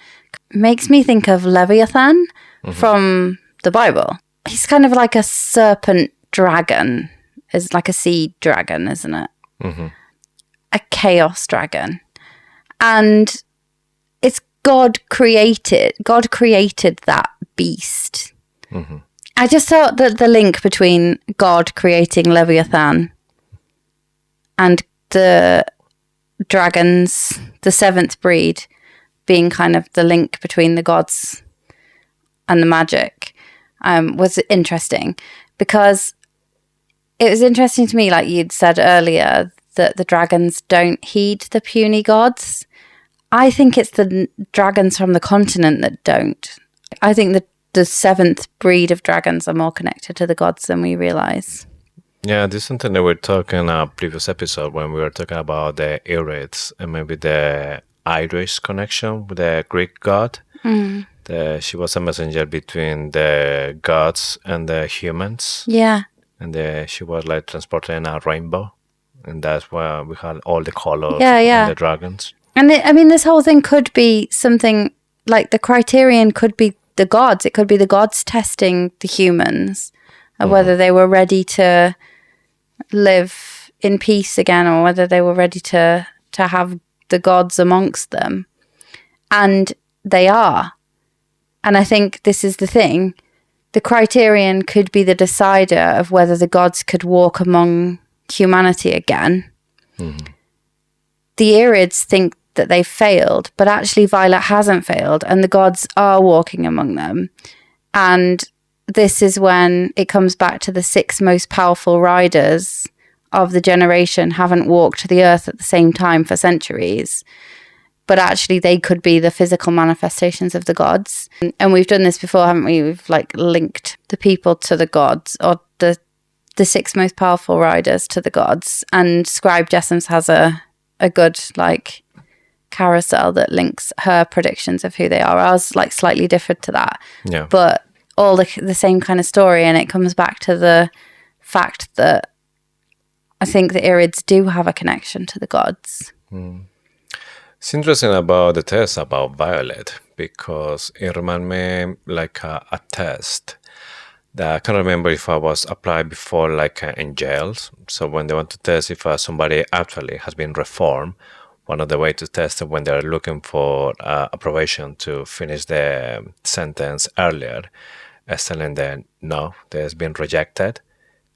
Speaker 1: makes me think of Leviathan from the Bible. He's kind of like a serpent dragon. It's like a sea dragon, isn't it?
Speaker 2: Mm-hmm.
Speaker 1: A chaos dragon. And it's God created that beast.
Speaker 2: Mm-hmm.
Speaker 1: I just thought that the link between God creating Leviathan and the dragons, the seventh breed, being kind of the link between the gods and the magic, was interesting, because it was interesting to me, like you'd said earlier, that the dragons don't heed the puny gods. I think it's the dragons from the continent that don't. I think the seventh breed of dragons are more connected to the gods than we realise.
Speaker 2: Yeah, this is something that we were talking in a previous episode when we were talking about the Irids and maybe the Irish connection with the Greek god. She was a messenger between the gods and the humans.
Speaker 1: Yeah.
Speaker 2: And she was like transporting a rainbow. And that's where we had all the colors
Speaker 1: Yeah.
Speaker 2: and the dragons.
Speaker 1: And this whole thing could be something like the criterion could be the gods. It could be the gods testing the humans, of whether they were ready to live in peace again, or whether they were ready to have the gods amongst them. And they are. And I think this is the thing. The criterion could be the decider of whether the gods could walk among humanity again. The Irids think that they've failed, but actually Violet hasn't failed, and the gods are walking among them. And this is when it comes back to the 6 most powerful riders of the generation haven't walked the earth at the same time for centuries. But actually they could be the physical manifestations of the gods. And we've done this before, haven't we? We've like linked the people to the gods, or the 6 most powerful riders to the gods. And Scribe Jessams has a good like carousel that links her predictions of who they are. Ours like slightly different to that.
Speaker 2: Yeah.
Speaker 1: But all the same kind of story, and it comes back to the fact that I think the Irids do have a connection to the gods.
Speaker 2: It's interesting about the test about Violet, because it reminded me like a test that I can't remember if I was applied before, like in jails. So when they want to test if somebody actually has been reformed, one of the ways to test it when they're looking for approbation to finish the sentence earlier is telling them, no, there's been rejected.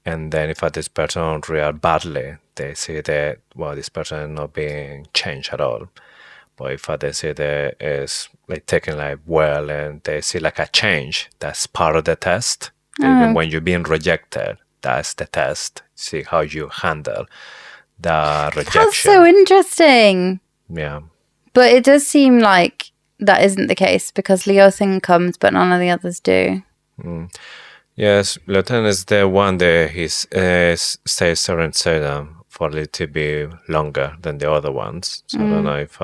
Speaker 2: And then if this person react badly, they see that, well, this person is not being changed at all. But if they see that is like taken like well, and they see like a change, that's part of the test. Even when you're being rejected, that's the test. See how you handle the rejection.
Speaker 1: That's so interesting.
Speaker 2: Yeah.
Speaker 1: But it does seem like that isn't the case, because Leothin comes, but none of the others do.
Speaker 2: Yes, Lieutenant is the one that he stays around Xaden for a little bit longer than the other ones. So I don't know if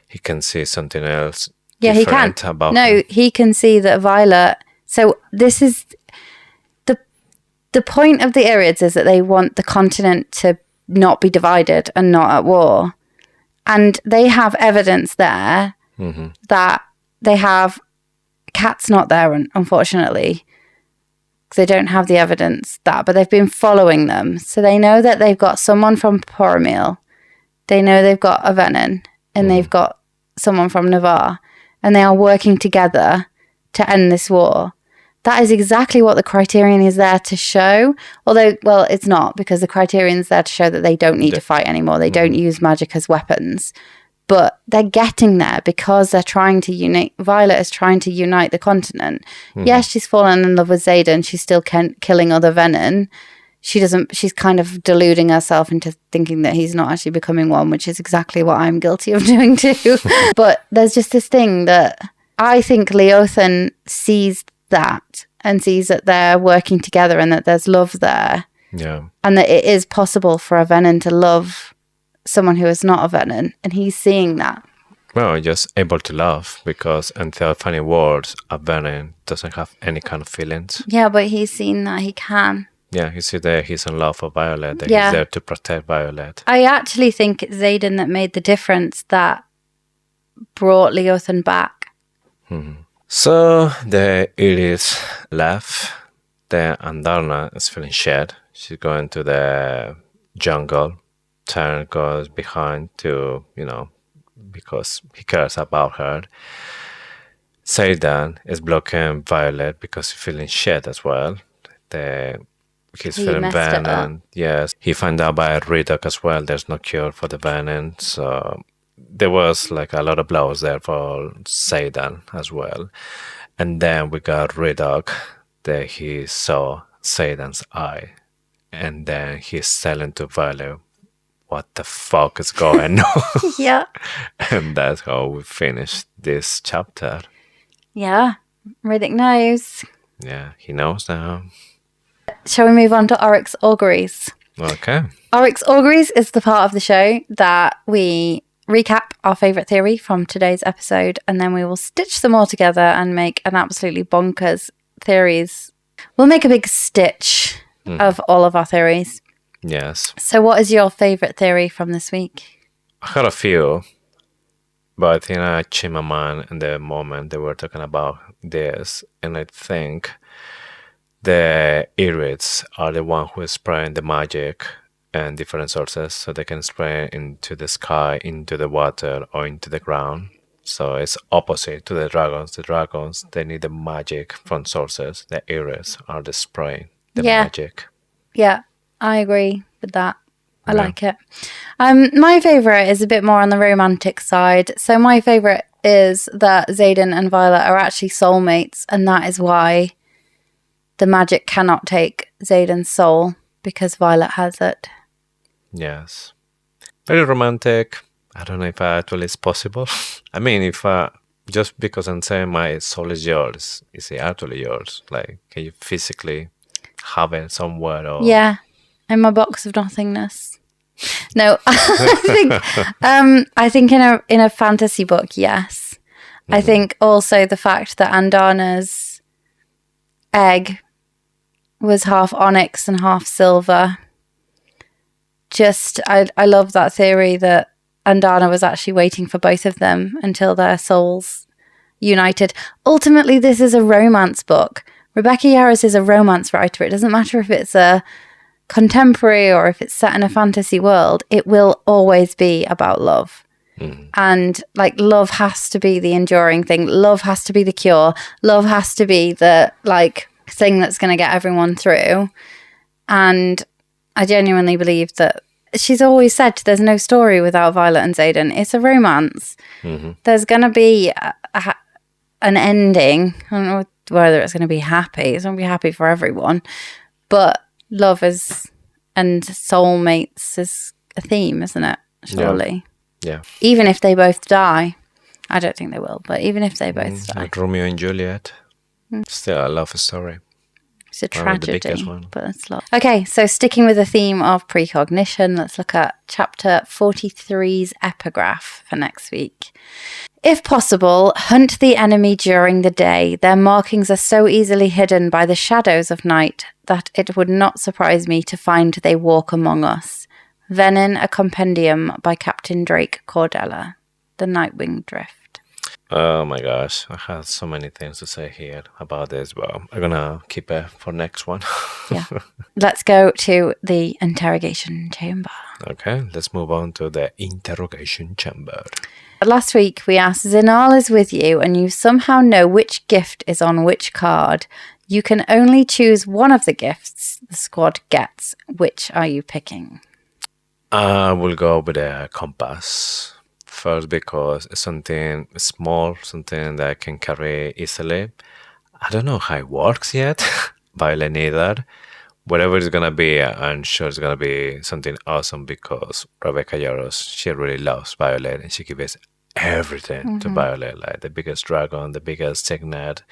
Speaker 2: he can see something else.
Speaker 1: Yeah, he can.
Speaker 2: About
Speaker 1: no,
Speaker 2: him.
Speaker 1: He can see that Violet. So this is the point of the Irids, is that they want the continent to not be divided and not at war. And they have evidence there that they have... Cat's not there, unfortunately. They don't have the evidence that, but they've been following them. So they know that they've got someone from Poromil. They know they've got a Venin, and they've got someone from Navarre. And they are working together to end this war. That is exactly what the criterion is there to show. Although, well, it's not, because the criterion is there to show that they don't need to fight anymore. They don't use magic as weapons. But they're getting there because they're trying to unite. Violet is trying to unite the continent. Yes, she's fallen in love with Xaden. She's still killing other Venin. She's kind of deluding herself into thinking that he's not actually becoming one, which is exactly what I'm guilty of doing too. But there's just this thing that I think Leothin sees that, and sees that they're working together and that there's love there.
Speaker 2: Yeah.
Speaker 1: And that it is possible for a Venin to love someone who is not a Venin, and he's seeing that.
Speaker 2: Well, just able to love, because until finding words, a Venin doesn't have any kind of feelings.
Speaker 1: Yeah, but he's seen that he can.
Speaker 2: Yeah, you see that he's in love for Violet, that
Speaker 1: Yeah.
Speaker 2: he's there to protect Violet.
Speaker 1: I actually think it's Xaden that made the difference that brought Leothin back.
Speaker 2: So the Irids left. Then Andarna is feeling scared. She's going to the jungle. Tyrrendor goes behind to, because he cares about her. Xaden is blocking Violet because he's feeling shit as well. He's feeling
Speaker 1: messed it up.
Speaker 2: venom. Yes, he found out by Ridoc as well. There's no cure for the venom, so there was like a lot of blows there for Xaden as well. And then we got Ridoc that he saw Xaden's eye, and then he's telling to Violet, what the fuck is going on?
Speaker 1: Yeah.
Speaker 2: And that's how we finished this chapter.
Speaker 1: Yeah. Riddick knows.
Speaker 2: Yeah, he knows now.
Speaker 1: Shall we move on to Oryx Auguries?
Speaker 2: Okay.
Speaker 1: Oryx Auguries is the part of the show that we recap our favourite theory from today's episode, and then we will stitch them all together and make an absolutely bonkers theories. We'll make a big stitch of all of our theories.
Speaker 2: Yes.
Speaker 1: So what is your favourite theory from this week?
Speaker 2: I had a few, but I think I changed my mind in the moment they were talking about this, and I think the Irids are the one who is spraying the magic and different sources, so they can spray into the sky, into the water, or into the ground. So it's opposite to the dragons. The dragons, they need the magic from sources. The Irids are the spraying the magic.
Speaker 1: Yeah, I agree with that. I like it. My favourite is a bit more on the romantic side. So my favourite is that Xaden and Violet are actually soulmates, and that is why the magic cannot take Xaden's soul, because Violet has it.
Speaker 2: Yes. Very romantic. I don't know if actually it's possible. I mean, if just because I'm saying my soul is yours, is it actually yours? Like, can you physically have it somewhere? Or...
Speaker 1: Yeah, in my box of nothingness. No, I think in a fantasy book, yes. I think also the fact that Andana's egg was half onyx and half silver. Just, I love that theory that Andana was actually waiting for both of them until their souls united. Ultimately, this is a romance book. Rebecca Yarros is a romance writer. It doesn't matter if it's a contemporary or if it's set in a fantasy world. It will always be about love. And like, love has to be the enduring thing. Love has to be the cure. Love has to be the like thing that's going to get everyone through. And I genuinely believe that she's always said there's no story without Violet and Xaden. It's a romance. There's going to be an ending. I don't know whether it's going to be happy. It's going to be happy for everyone. But love is, and soulmates is a theme, isn't it? Surely.
Speaker 2: Yeah.
Speaker 1: Even if they both die. I don't think they will, but even if they both die.
Speaker 2: Like Romeo and Juliet. Still a love story.
Speaker 1: It's a tragedy, but it's love. Okay, so sticking with the theme of precognition, let's look at chapter 43's epigraph for next week. If possible, hunt the enemy during the day. Their markings are so easily hidden by the shadows of night that it would not surprise me to find they walk among us. Venin, a compendium by Captain Drake Cordella. The Nightwing Drift.
Speaker 2: Oh my gosh, I have so many things to say here about this, but I'm gonna keep it for next one.
Speaker 1: Yeah. Let's go to the interrogation chamber.
Speaker 2: Okay, let's move on to the interrogation chamber.
Speaker 1: Last week we asked, Zinal is with you and you somehow know which gift is on which card. You can only choose one of the gifts the squad gets. Which are you picking?
Speaker 2: I will go with a compass. First, because it's something small, something that I can carry easily. I don't know how it works yet. Violet neither. Whatever it's gonna be, I'm sure it's gonna be something awesome, because Rebecca Yarros, she really loves Violet and she gives everything to Violet, like the biggest dragon, the biggest signet.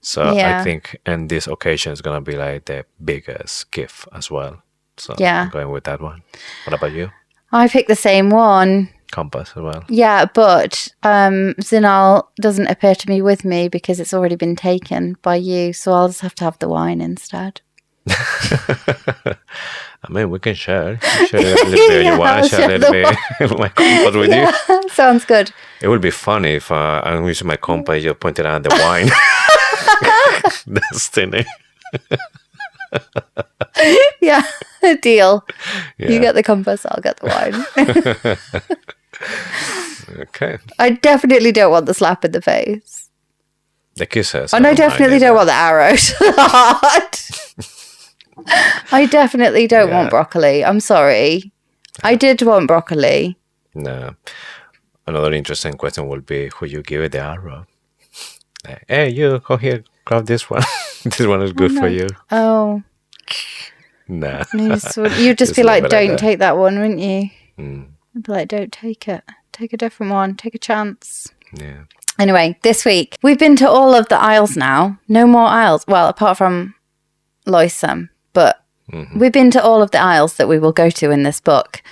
Speaker 2: So I think in this occasion it's gonna be like the biggest gift as well. So I'm going with that one. What about you?
Speaker 1: I picked the same one.
Speaker 2: Compass as well.
Speaker 1: Yeah, but Zinal doesn't appear to be with me because it's already been taken by you, so I'll just have to have the wine instead.
Speaker 2: I mean, we can share. Share a little bit you want. Share a little bit my compass with you.
Speaker 1: Sounds good.
Speaker 2: It would be funny if I'm using my compass, you pointed out the wine. That's the name.
Speaker 1: Yeah, deal. Yeah. You get the compass, I'll get the wine.
Speaker 2: Okay.
Speaker 1: I definitely don't want the slap in the face.
Speaker 2: The kisses.
Speaker 1: And I definitely don't want the arrow to the heart. I definitely don't want broccoli. I'm sorry. I did want broccoli.
Speaker 2: No. Another interesting question will be who you give it the arrow. Like, hey, you come here, grab this one. This one is good for you.
Speaker 1: Oh.
Speaker 2: Nah.
Speaker 1: You'd just be like, don't take that one, wouldn't you? I'd be like, don't take it. Take a different one. Take a chance.
Speaker 2: Yeah.
Speaker 1: Anyway, this week, we've been to all of the Isles now. No more Isles. Well, apart from Loisum. But we've been to all of the Isles that we will go to in this book.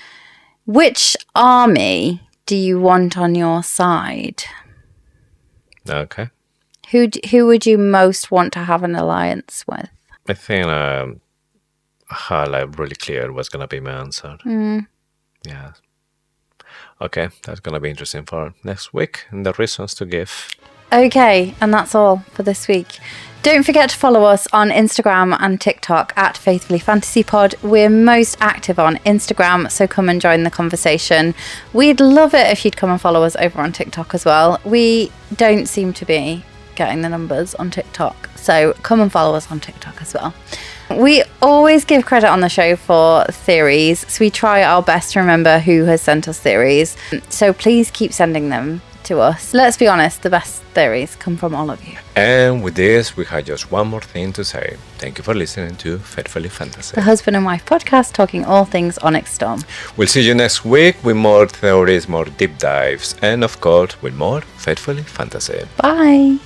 Speaker 1: Which army do you want on your side?
Speaker 2: Okay.
Speaker 1: Who would you most want to have an alliance with?
Speaker 2: I think I had really clear what's going to be my answer. Yeah. Okay, that's going to be interesting for next week and the reasons to give.
Speaker 1: Okay, and that's all for this week. Don't forget to follow us on Instagram and TikTok at Faithfully Fantasy Pod. We're most active on Instagram, so come and join the conversation. We'd love it if you'd come and follow us over on TikTok as well. We don't seem to be getting the numbers on TikTok, so come and follow us on TikTok as well. We always give credit on the show for theories, so we try our best to remember who has sent us theories. So please keep sending them to us. Let's be honest, the best theories come from all of you.
Speaker 2: And with this, we have just one more thing to say. Thank you for listening to Faithfully Fantasy,
Speaker 1: the husband and wife podcast talking all things Onyx Storm.
Speaker 2: We'll see you next week with more theories, more deep dives, and of course, with more Faithfully Fantasy.
Speaker 1: Bye!